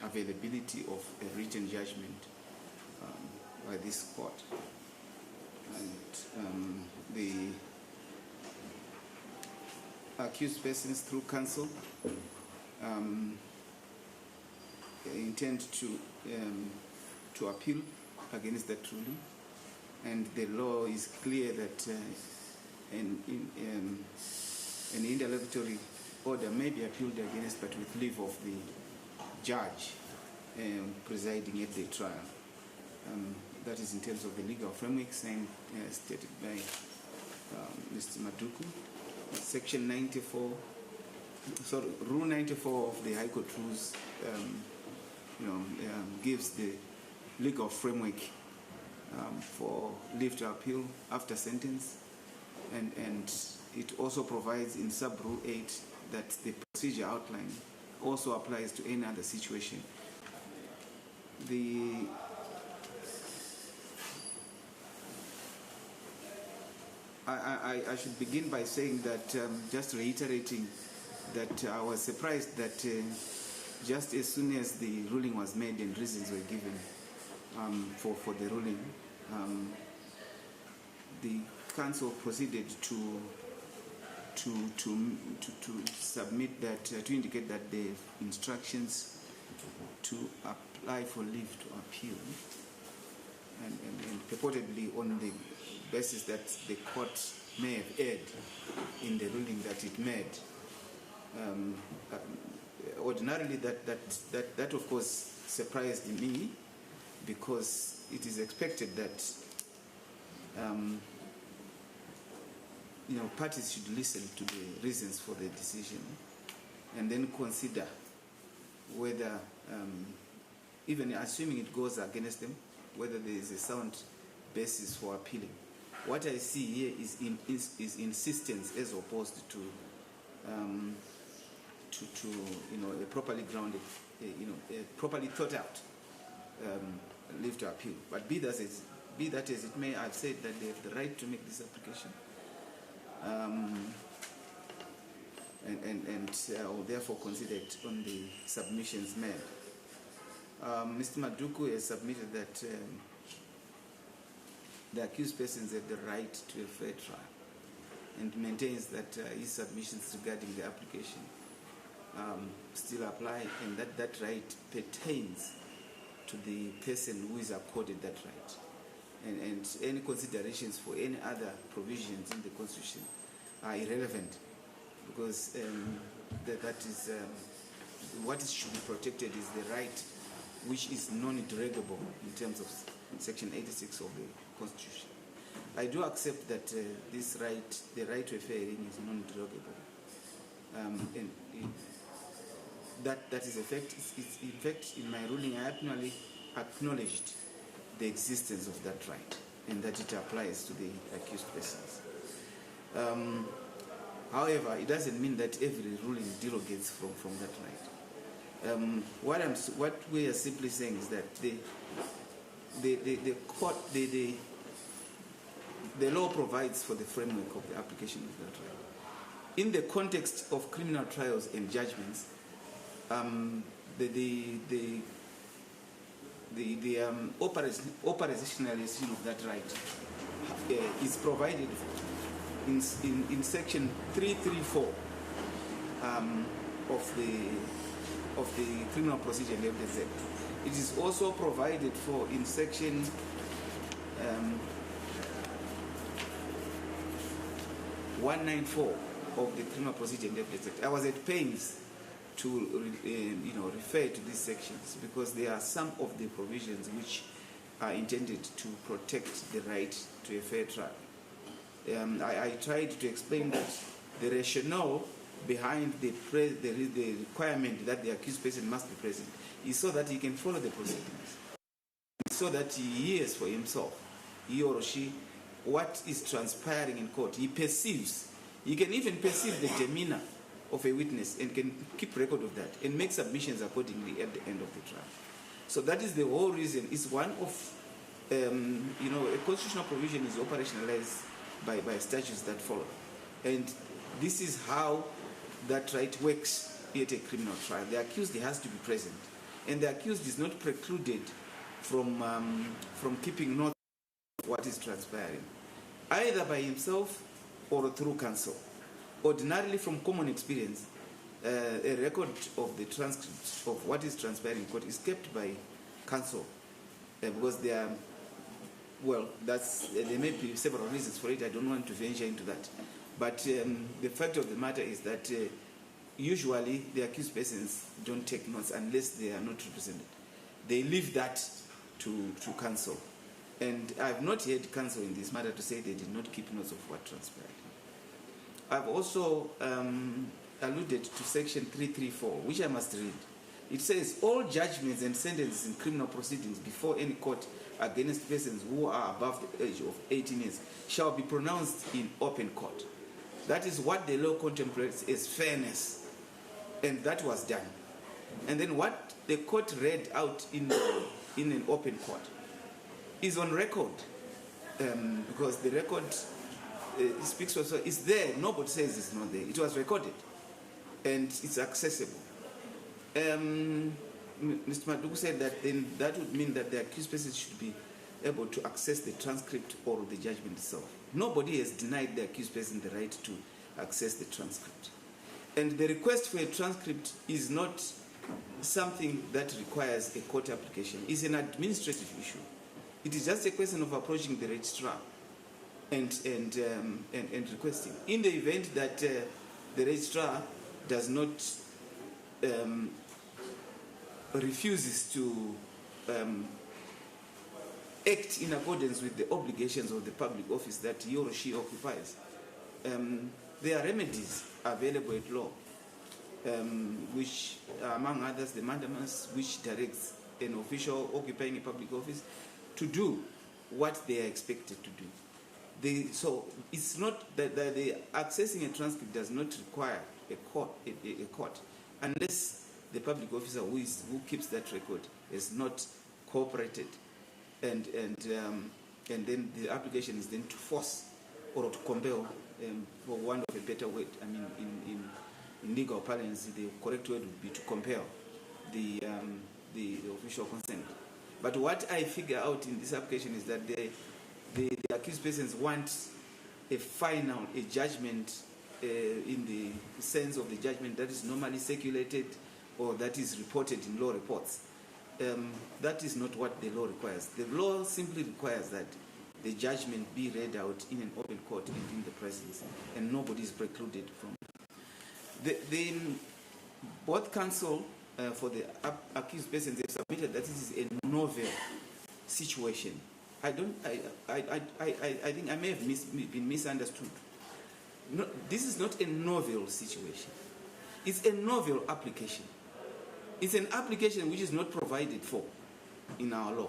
availability of a written judgment by this court. And the accused persons through counsel intend to appeal against that ruling, and the law is clear that an interlocutory order may be appealed against, but with leave of the judge presiding at the trial. That is in terms of the legal framework stated by Mr. Maduku. Section 94, Rule 94 of the High Court rules, gives the legal framework for leave to appeal after sentence, and it also provides in sub-rule 8 that the procedure outlined also applies to any other situation. I should begin by saying that, just reiterating that I was surprised that just as soon as the ruling was made and reasons were given for the ruling, the council proceeded to submit that, to indicate that the instructions to apply for leave to appeal, and purportedly on the basis that the court may have erred in the ruling that it made. Ordinarily, that of course surprised me, because it is expected that parties should listen to the reasons for the decision and then consider whether, even assuming it goes against them, whether there is a sound basis for appealing. What I see here is insistence as opposed to a properly grounded, a properly thought out leave to appeal. But be that as it may, I've said that they have the right to make this application, and will therefore consider it on the submissions made. Mr. Maduku has submitted that the accused persons have the right to a fair trial, and maintains that his submissions regarding the application still apply, and that right pertains to the person who is accorded that right. And any considerations for any other provisions in the Constitution are irrelevant, because that is what should be protected is the right which is non-derogable in terms of Section 86 of the Constitution. I do accept that this right, the right to a fair hearing, is non-derogable. And that is a fact. It's in fact, in my ruling, I acknowledged the existence of that right and that it applies to the accused persons. However, it doesn't mean that every ruling derogates from that right. What we are simply saying is that the court, the law provides for the framework of the application of that right. In the context of criminal trials and judgments, the operationalization of that right is provided in section 334 of the Criminal Procedure and Evidence Act. It is also provided for in section 194 of the Criminal Procedure and Evidence Act. I was at pains to refer to these sections because there are some of the provisions which are intended to protect the right to a fair trial. I tried to explain that the rationale behind the requirement that the accused person must be present is so that he can follow the proceedings, so that he hears for himself, he or she, what is transpiring in court. He perceives, he can even perceive the demeanor of a witness and can keep record of that and make submissions accordingly at the end of the trial. So that is the whole reason. It's one of, a constitutional provision is operationalized by statutes that follow. And this is how that right works at a criminal trial. The accused has to be present. And the accused is not precluded from keeping note of what is transpiring, either by himself or through counsel. Ordinarily, from common experience, a record of the transcript of what is transpiring in court is kept by counsel because they are, there may be several reasons for it. I don't want to venture into that. But the fact of the matter is that usually the accused persons don't take notes unless they are not represented. They leave that to counsel. And I have not heard counsel in this matter to say they did not keep notes of what transpired. I've also alluded to section 334, which I must read. It says, all judgments and sentences in criminal proceedings before any court against persons who are above the age of 18 years shall be pronounced in open court. That is what the law contemplates as fairness. And that was done. And then what the court read out in an open court is on record, because the record speaks for itself. It's there. Nobody says it's not there. It was recorded, and it's accessible. Mr. Maduku said that then that would mean that the accused person should be able to access the transcript or the judgment itself. Nobody has denied the accused person the right to access the transcript. And the request for a transcript is not something that requires a court application. It's an administrative issue. It is just a question of approaching the registrar and requesting. In the event that the registrar does not refuses to act in accordance with the obligations of the public office that he or she occupies, there are remedies available at law, which among others the mandamus, which directs an official occupying a public office to do what they are expected to do. So it's not that the accessing a transcript does not require a court unless the public officer who keeps that record is not cooperated, and then the application is then to force or to compel, for want of a better word. I mean, in legal parlance, the correct word would be to compel the official consent. But what I figure out in this application is that the accused persons want a judgment in the sense of the judgment that is normally circulated or that is reported in law reports. That is not what the law requires. The law simply requires that the judgment be read out in an open court and in the presence, and nobody is precluded from it. Both counsel for the accused persons have submitted that this is a novel situation I don't. I think I may have been misunderstood. No, this is not a novel situation. It's a novel application. It's an application which is not provided for in our law.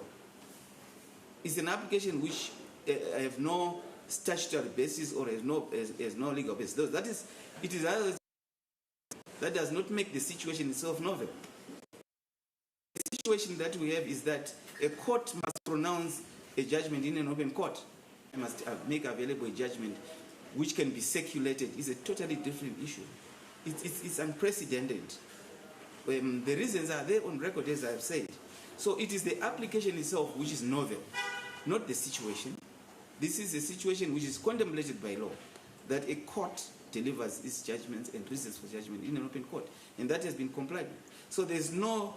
It's an application which have no statutory basis or has no legal basis. That does not make the situation itself novel. The situation that we have is that a court must pronounce a judgment in an open court. It must make available a judgment which can be circulated. It's a totally different issue. It's unprecedented. The reasons are there on record, as I've said. So it is the application itself which is novel, not the situation. This is a situation which is contemplated by law, that a court delivers its judgments and reasons for judgment in an open court, and that has been complied with. So there's no,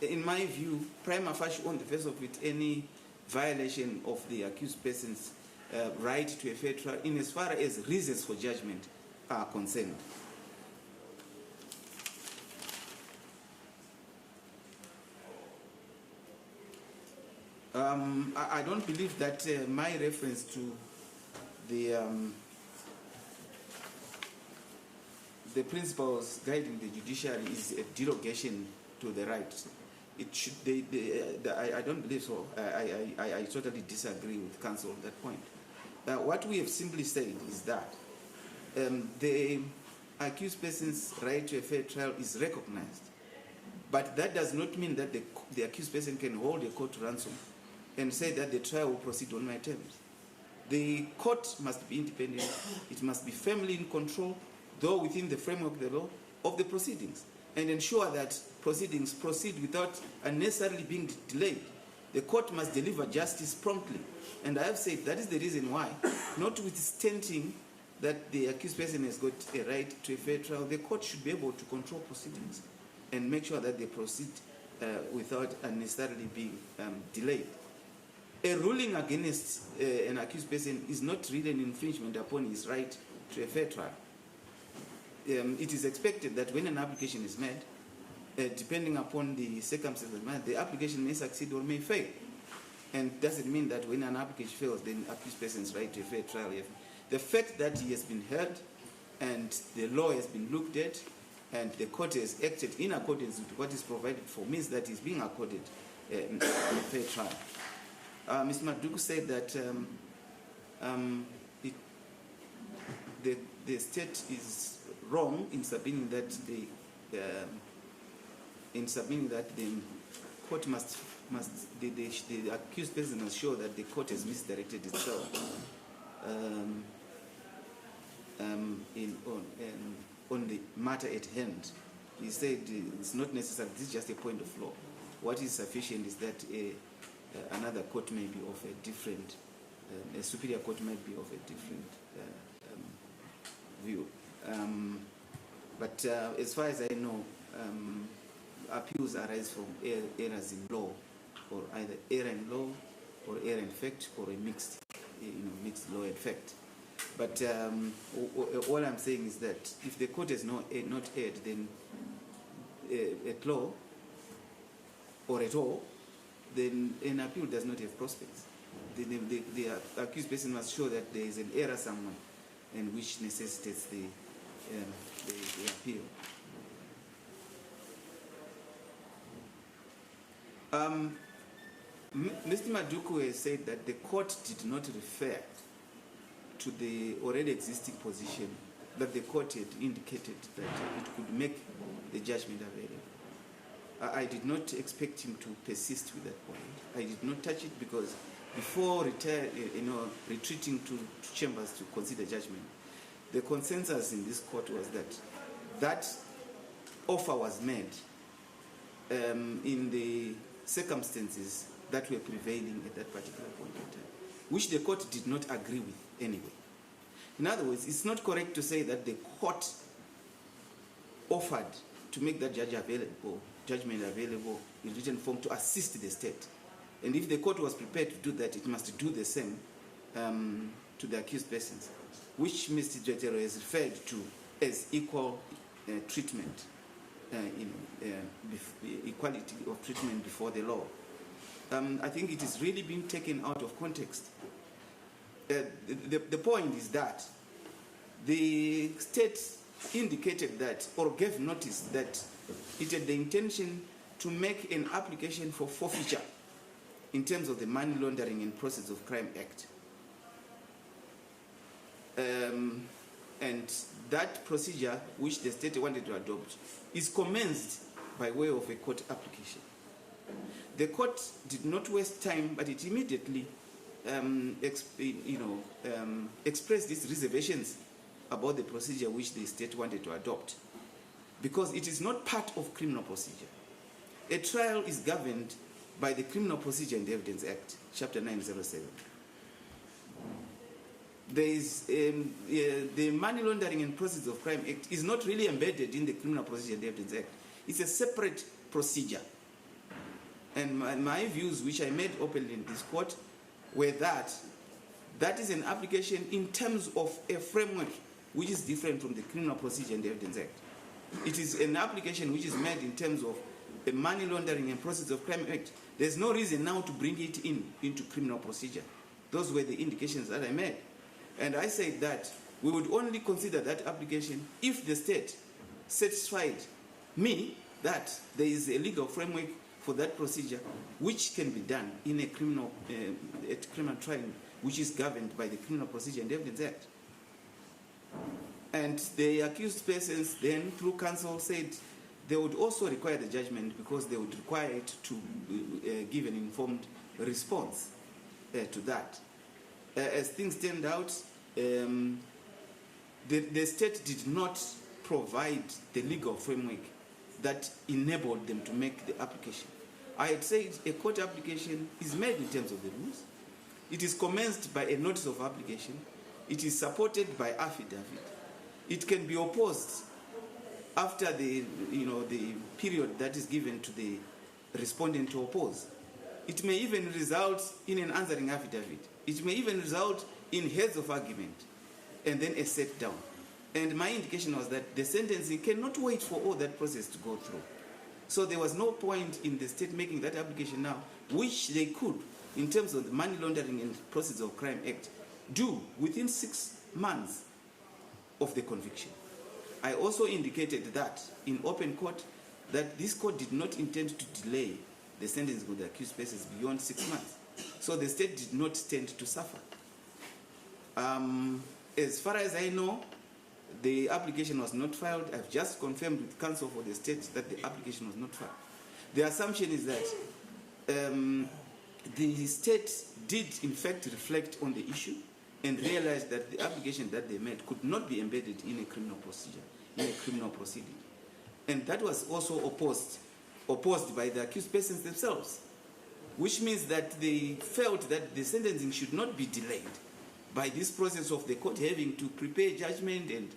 in my view, prima facie on the face of it, any violation of the accused person's right to a fair trial in as far as reasons for judgment are concerned. I don't believe that my reference to the principles guiding the judiciary is a derogation to the right. It should. I don't believe so. I totally disagree with counsel on that point. What we have simply said is that the accused person's right to a fair trial is recognized, but that does not mean that the accused person can hold a court to ransom and say that the trial will proceed on my terms. The court must be independent. It must be firmly in control, though within the framework of the law, of the proceedings, and ensure that proceedings proceed without unnecessarily being delayed. The court must deliver justice promptly. And I have said that is the reason why, notwithstanding that the accused person has got a right to a fair trial, the court should be able to control proceedings and make sure that they proceed without unnecessarily being delayed. A ruling against an accused person is not really an infringement upon his right to a fair trial. It is expected that when an application is made, depending upon the circumstances, the application may succeed or may fail. And doesn't mean that when an application fails, then the accused person's right to a fair trial. The fact that he has been heard and the law has been looked at and the court has acted in accordance with what is provided for means that he's being accorded a fair trial. Mr. Maduku said that the state is wrong in submitting that the court the accused person must show that the court has misdirected itself on the matter at hand. He said it's not necessary. This is just a point of law. What is sufficient is that another court may be of a different, a superior court might be of a different view. But as far as I know, appeals arise from errors in law, or either error in law, or error in fact, or a mixed law and fact. But all I'm saying is that if the court has not erred, then at law or at all, then an appeal does not have prospects. The accused person must show that there is an error somewhere, and which necessitates the appeal. Mr. Maduku has said that the court did not refer to the already existing position, that the court had indicated that it could make the judgment available. I did not expect him to persist with that point. I did not touch it because before retreating to chambers to consider judgment, the consensus in this court was that offer was made in the circumstances that were prevailing at that particular point in time, which the court did not agree with anyway. In other words, it's not correct to say that the court offered to make that judgment available in written form to assist the state. And if the court was prepared to do that, it must do the same to the accused persons, which Mr. Jotero has referred to as equal treatment, equality of treatment before the law. I think it is really being taken out of context. The point is that the state indicated that, or gave notice that it had the intention to make an application for forfeiture in terms of the Money Laundering and Process of Crime Act. And that procedure, which the state wanted to adopt, is commenced by way of a court application. The court did not waste time, but it immediately expressed its reservations about the procedure which the state wanted to adopt, because it is not part of criminal procedure. A trial is governed by the Criminal Procedure and Evidence Act, Chapter 907. There is the Money Laundering and Process of Crime Act is not really embedded in the Criminal Procedure and Evidence Act. It's a separate procedure. And my views, which I made openly in this court, were that is an application in terms of a framework which is different from the Criminal Procedure and Evidence Act. It is an application which is made in terms of a Money Laundering and Process of Crime Act. There's no reason now to bring it into criminal procedure. Those were the indications that I made. And I said that we would only consider that application if the state satisfied me that there is a legal framework for that procedure which can be done in a criminal trial which is governed by the Criminal Procedure and Evidence Act. And the accused persons then, through counsel, said they would also require the judgment because they would require it to give an informed response to that. As things turned out, the state did not provide the legal framework that enabled them to make the application. I had said a court application is made in terms of the rules. It is commenced by a notice of application. It is supported by affidavit. It can be opposed after the period that is given to the respondent to oppose. It may even result in an answering affidavit. It may even result in heads of argument and then a set down. And my indication was that the sentencing cannot wait for all that process to go through. So there was no point in the state making that application now, which they could, in terms of the Money Laundering and Process of Crime Act, do within 6 months of the conviction. I also indicated that in open court that this court did not intend to delay the sentencing of the accused persons beyond 6 months. So the state did not stand to suffer. As far as I know, the application was not filed. I've just confirmed with counsel for the state that the application was not filed. The assumption is that the state did in fact reflect on the issue and realized that the application that they made could not be embedded in a criminal procedure, in a criminal proceeding. And that was also opposed by the accused persons themselves, which means that they felt that the sentencing should not be delayed by this process of the court having to prepare judgment and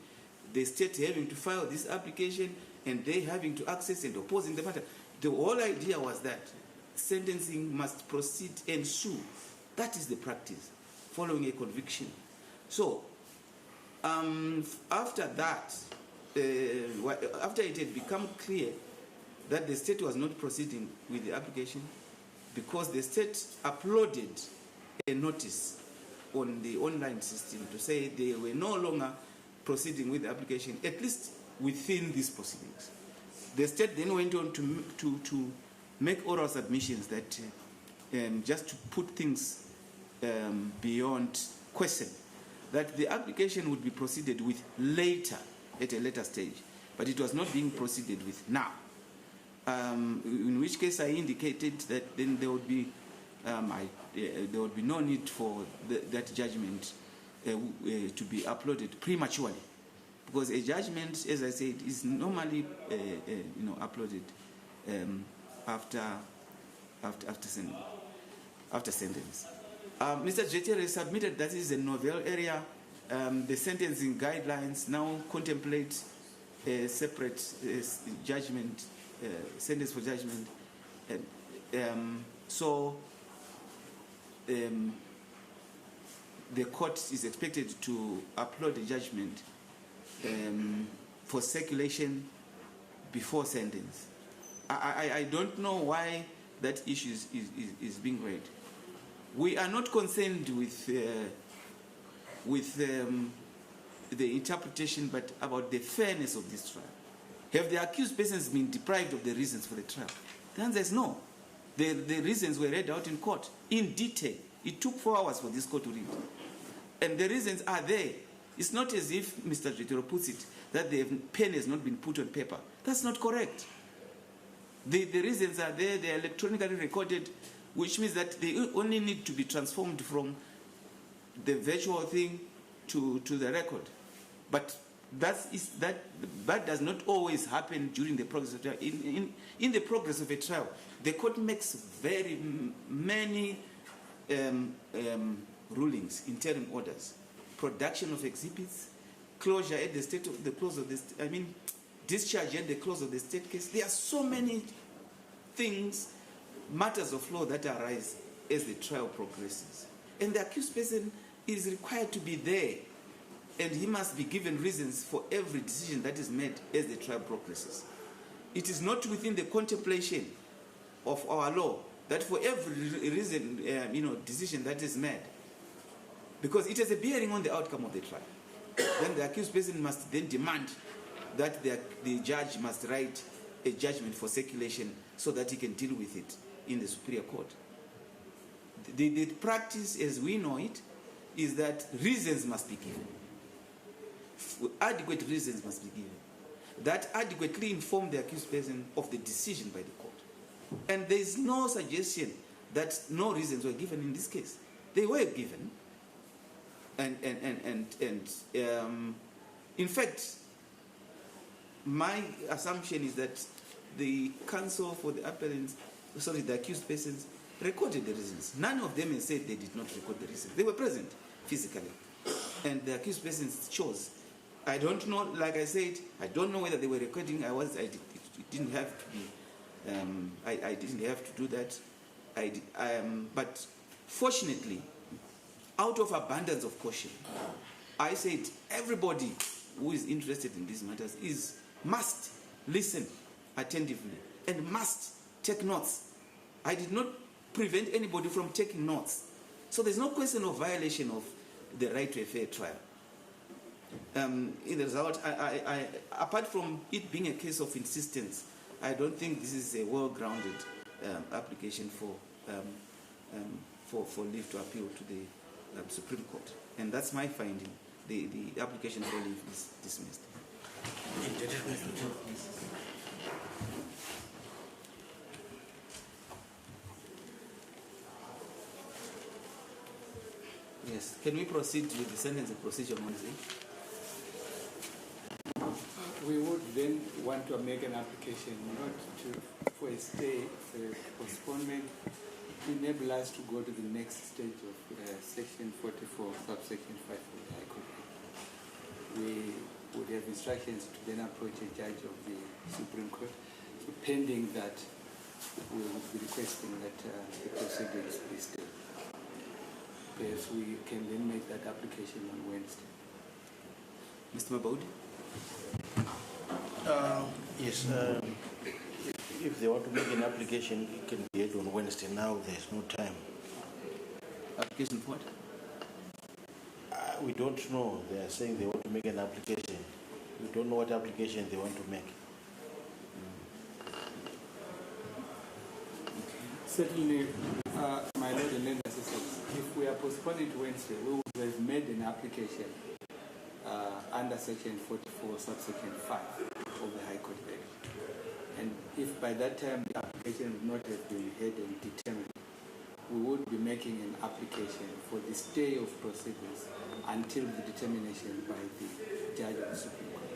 the state having to file this application and they having to access and oppose in the matter. The whole idea was that sentencing must proceed and sue. That is the practice following a conviction. So after that, after it had become clear that the state was not proceeding with the application because the state uploaded a notice on the online system to say they were no longer proceeding with the application, at least within these proceedings. The state then went on to make oral submissions that just to put things beyond question, that the application would be proceeded with later, at a later stage, but it was not being proceeded with now. In which case I indicated that then there would be no need for that judgment to be uploaded prematurely, because a judgment, as I said, is normally uploaded after sentence. Mr. Jetere submitted that is a novel area. The sentencing guidelines now contemplate a separate judgment, sentence for judgment. So the court is expected to upload a judgment for circulation before sentence. I don't know why that issue is being read. We are not concerned with the interpretation, but about the fairness of this trial. Have the accused persons been deprived of the reasons for the trial? The answer is no. The reasons were read out in court in detail. It took 4 hours for this court to read. And the reasons are there. It's not as if Mr. Jitoro puts it, that the pen has not been put on paper. That's not correct. The reasons are there, they are electronically recorded, which means that they only need to be transformed from the virtual thing to the record. But that does not always happen during the progress of the trial. In the progress of a trial, the court makes very many rulings, interim orders, production of exhibits, closure at the close of discharge at the close of the state case. There are so many things, matters of law that arise as the trial progresses. And the accused person is required to be there, and he must be given reasons for every decision that is made as the trial progresses. It is not within the contemplation of our law that for every reason, decision that is made, because it has a bearing on the outcome of the trial. Then the accused person must then demand that the judge must write a judgment for circulation so that he can deal with it in the Superior Court. The practice, as we know it, is that reasons must be given. Adequate reasons must be given that adequately inform the accused person of the decision by the court. And there is no suggestion that no reasons were given in this case. They were given. And in fact, my assumption is that the counsel for the the accused persons recorded the reasons. None of them has said they did not record the reasons. They were present physically, and the accused persons chose. I don't know. Like I said, I don't know whether they were recording. It didn't have to be. I didn't have to do that. But fortunately, out of abundance of caution, I said everybody who is interested in these matters must listen attentively and must take notes. I did not prevent anybody from taking notes. So there's no question of violation of the right to a fair trial. In the result, I apart from it being a case of insistence, I don't think this is a well-grounded application for leave to appeal to the Supreme Court. And that's my finding. The application for leave is dismissed. Yes. Can we proceed with the sentencing procedure, Monzi? We would then want to make an application for a stay, for a postponement, to enable us to go to the next stage of Section 44, subsection 5 of the High Court. We would have instructions to then approach a judge of the Supreme Court, so pending that we would be requesting that the proceedings be stayed. Perhaps we can then make that application on Wednesday. Mr. Mabaudi? Yes. If they want to make an application, it can be held on Wednesday. Now there's no time. Application for what? We don't know. They are saying they want to make an application. We don't know what application they want to make. Certainly, my Lord and Lord Assistants, if we are postponing to Wednesday, we would have made an application under Section 44, subsection 5 of the High Court Act. And if by that time the application would not have been heard and determined, we would be making an application for the stay of proceedings until the determination by the judge of the Supreme Court.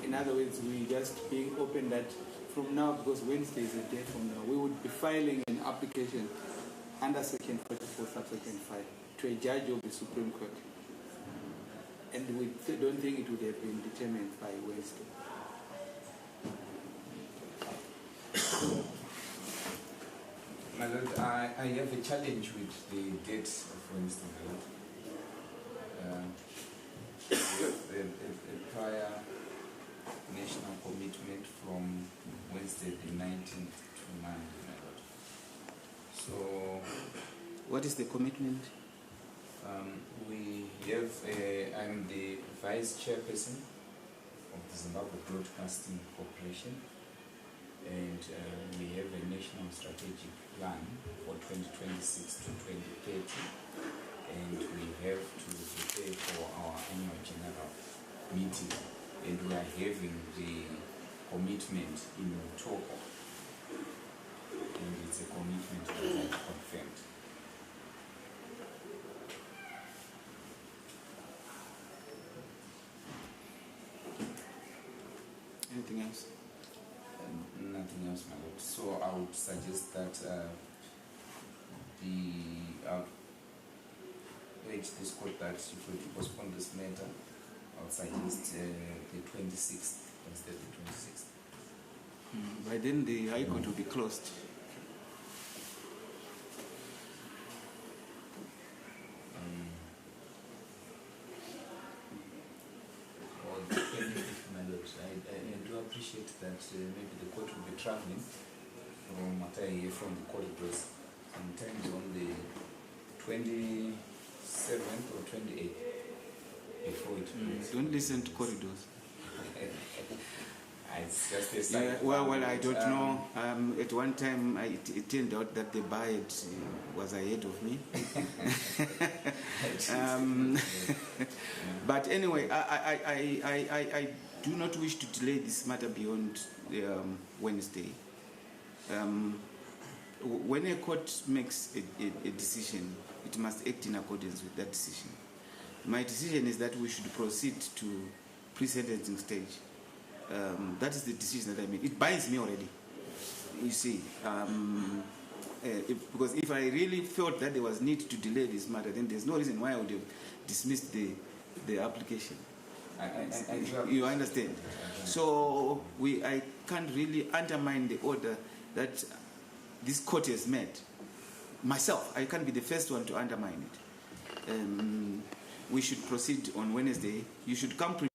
In other words, we just being open that from now, because Wednesday is a day from now, we would be filing an application under Section 44, subsection 5 to a judge of the Supreme Court. And we don't think it would have been determined by Wednesday. My Lord, I have a challenge with the dates of Wednesday night. The prior National commitment from Wednesday the 19th to Monday, my lord. So What is the commitment? we have, I'm the vice chairperson of the Zimbabwe Broadcasting Corporation, and we have a national strategic plan for 2026 to 2030, and we have to prepare for our annual general meeting, and we are having the commitment in October, and it's a commitment that I've confirmed. Anything else? Nothing else, my lord. So I would suggest that urge this court that if we postpone this matter, I would suggest the 26th, instead of the 26th. By then the High Court will be closed. Or the 25th, my lord. I do appreciate that maybe the court will be traveling from what I hear from the corridors, sometimes on the 27th or 28th before it moves. Don't listen to corridors. It's just a side. Yeah, well, I don't know. At one time, it turned out that the buyer was ahead of me. But anyway, I do not wish to delay this matter beyond Wednesday. When a court makes a decision, it must act in accordance with that decision. My decision is that we should proceed to pre-sentencing stage. That is the decision that I made. It binds me already, you see. Because if I really felt that there was need to delay this matter, then there's no reason why I would have dismissed the application. You understand? So I can't really undermine the order that this court has made. Myself, I can't be the first one to undermine it. We should proceed on Wednesday. You should come prepared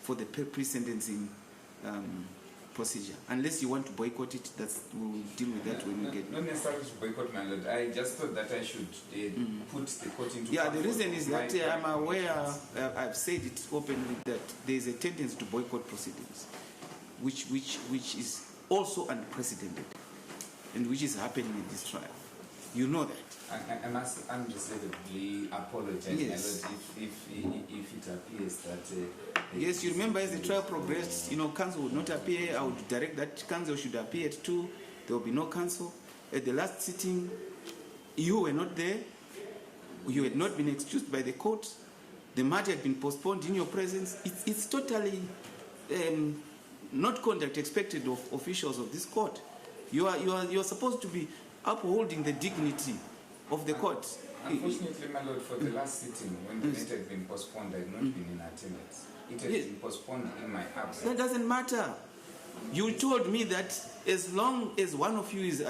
for the pre-sentencing procedure. Unless you want to boycott it, we'll deal with that when we get. Not necessarily to boycott, my lord. I just thought that I should put the court into. Yeah, the reason is that I'm aware. I've said it openly that there is a tendency to boycott proceedings, which is also unprecedented, and which is happening in this trial. You know that. I must unreservedly apologize, Yes. my lord, if it appears that. Yes, you remember as the trial progressed, counsel would not appear. I would direct that counsel should appear at 2. There will be no counsel. At the last sitting, you were not there. You had not been excused by the court. The matter had been postponed in your presence. It's totally not conduct expected of officials of this court. You are supposed to be upholding the dignity of the court. Unfortunately, my lord, for the last sitting, when the matter had been postponed, I had not been in attendance. It had been postponed in my absence. That doesn't matter. You told me that as long as one of you is,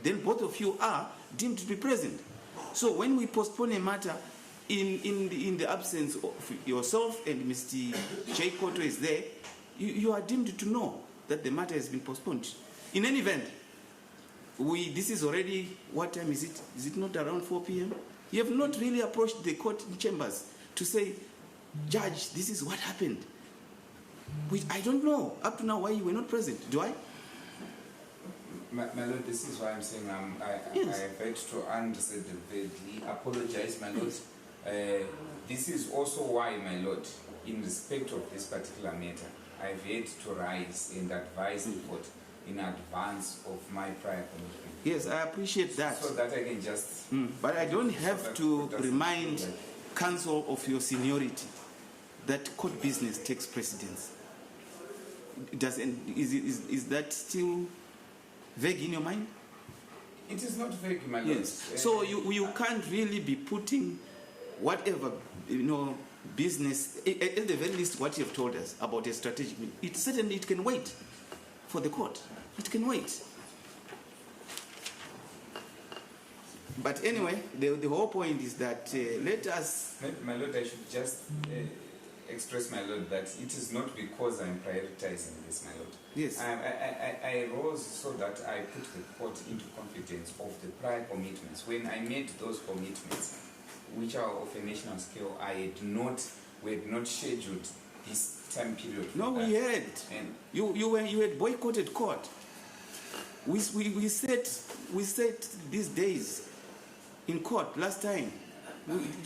then both of you are deemed to be present. So when we postpone a matter in the absence of yourself and Mr. J. Koto is there, you are deemed to know that the matter has been postponed. In any event, this is already, what time is it? Is it not around 4 p.m.? You have not really approached the court chambers to say, Judge, this is what happened. I don't know up to now why you were not present. Do I? My lord, this is why I'm saying Yes. I beg to unreservedly apologize, my lord. This is also why, my lord, in respect of this particular matter, I've had to rise and advise the court in advance of my prior commitment. Yes, I appreciate that. So that I can just... But I don't have to remind counsel of your seniority that court business takes precedence. Is that still vague in your mind? It is not vague, my lord. Yes. So you can't really be putting whatever, business, at the very least what you have told us about a strategic meeting. It can wait for the court. It can wait. But anyway, the whole point is that let us... My lord, I should just express, my Lord, that it is not because I'm prioritizing this, my Lord. Yes. I rose so that I put the court into confidence of the prior commitments. When I made those commitments, which are of a national scale, we had not scheduled this time period. No, we had. And You had boycotted court. We set these days in court last time.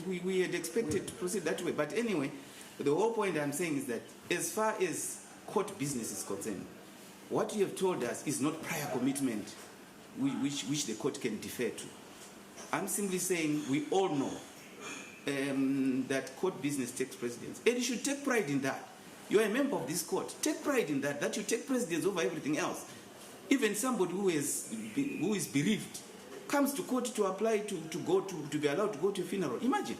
We had expected to proceed that way. But anyway, the whole point I'm saying is that as far as court business is concerned, what you have told us is not prior commitment which the court can defer to. I'm simply saying we all know that court business takes precedence. And you should take pride in that. You are a member of this court. Take pride in that you take precedence over everything else. Even somebody who is bereaved comes to court to apply to be allowed to go to a funeral. Imagine.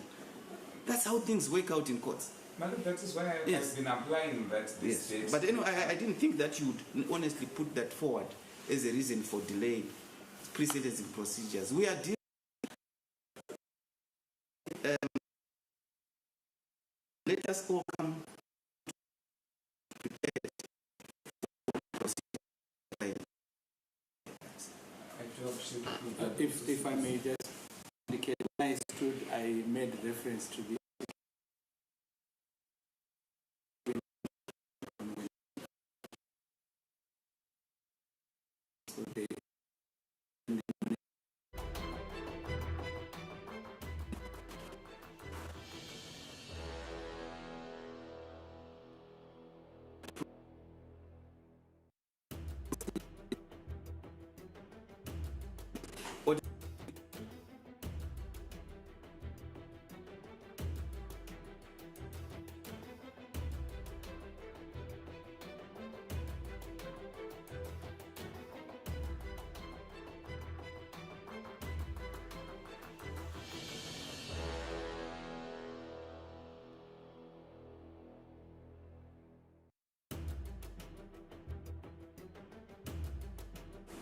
That's how things work out in courts. Madam, that is why I've been applying that this date. But anyway, I didn't think that you would honestly put that forward as a reason for delaying pre-sentencing procedures. We are dealing let us all come prepared for procedure. If I may just indicate, when I stood, I made reference to the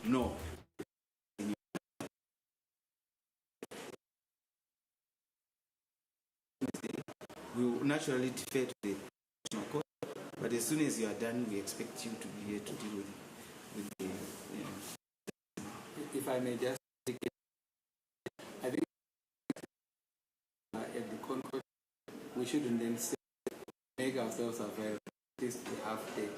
No. We will naturally defer to the national court, but as soon as you are done, we expect you to be here to deal with the. If I may just indicate, I think at the concourse, we shouldn't then say, make ourselves available this half day.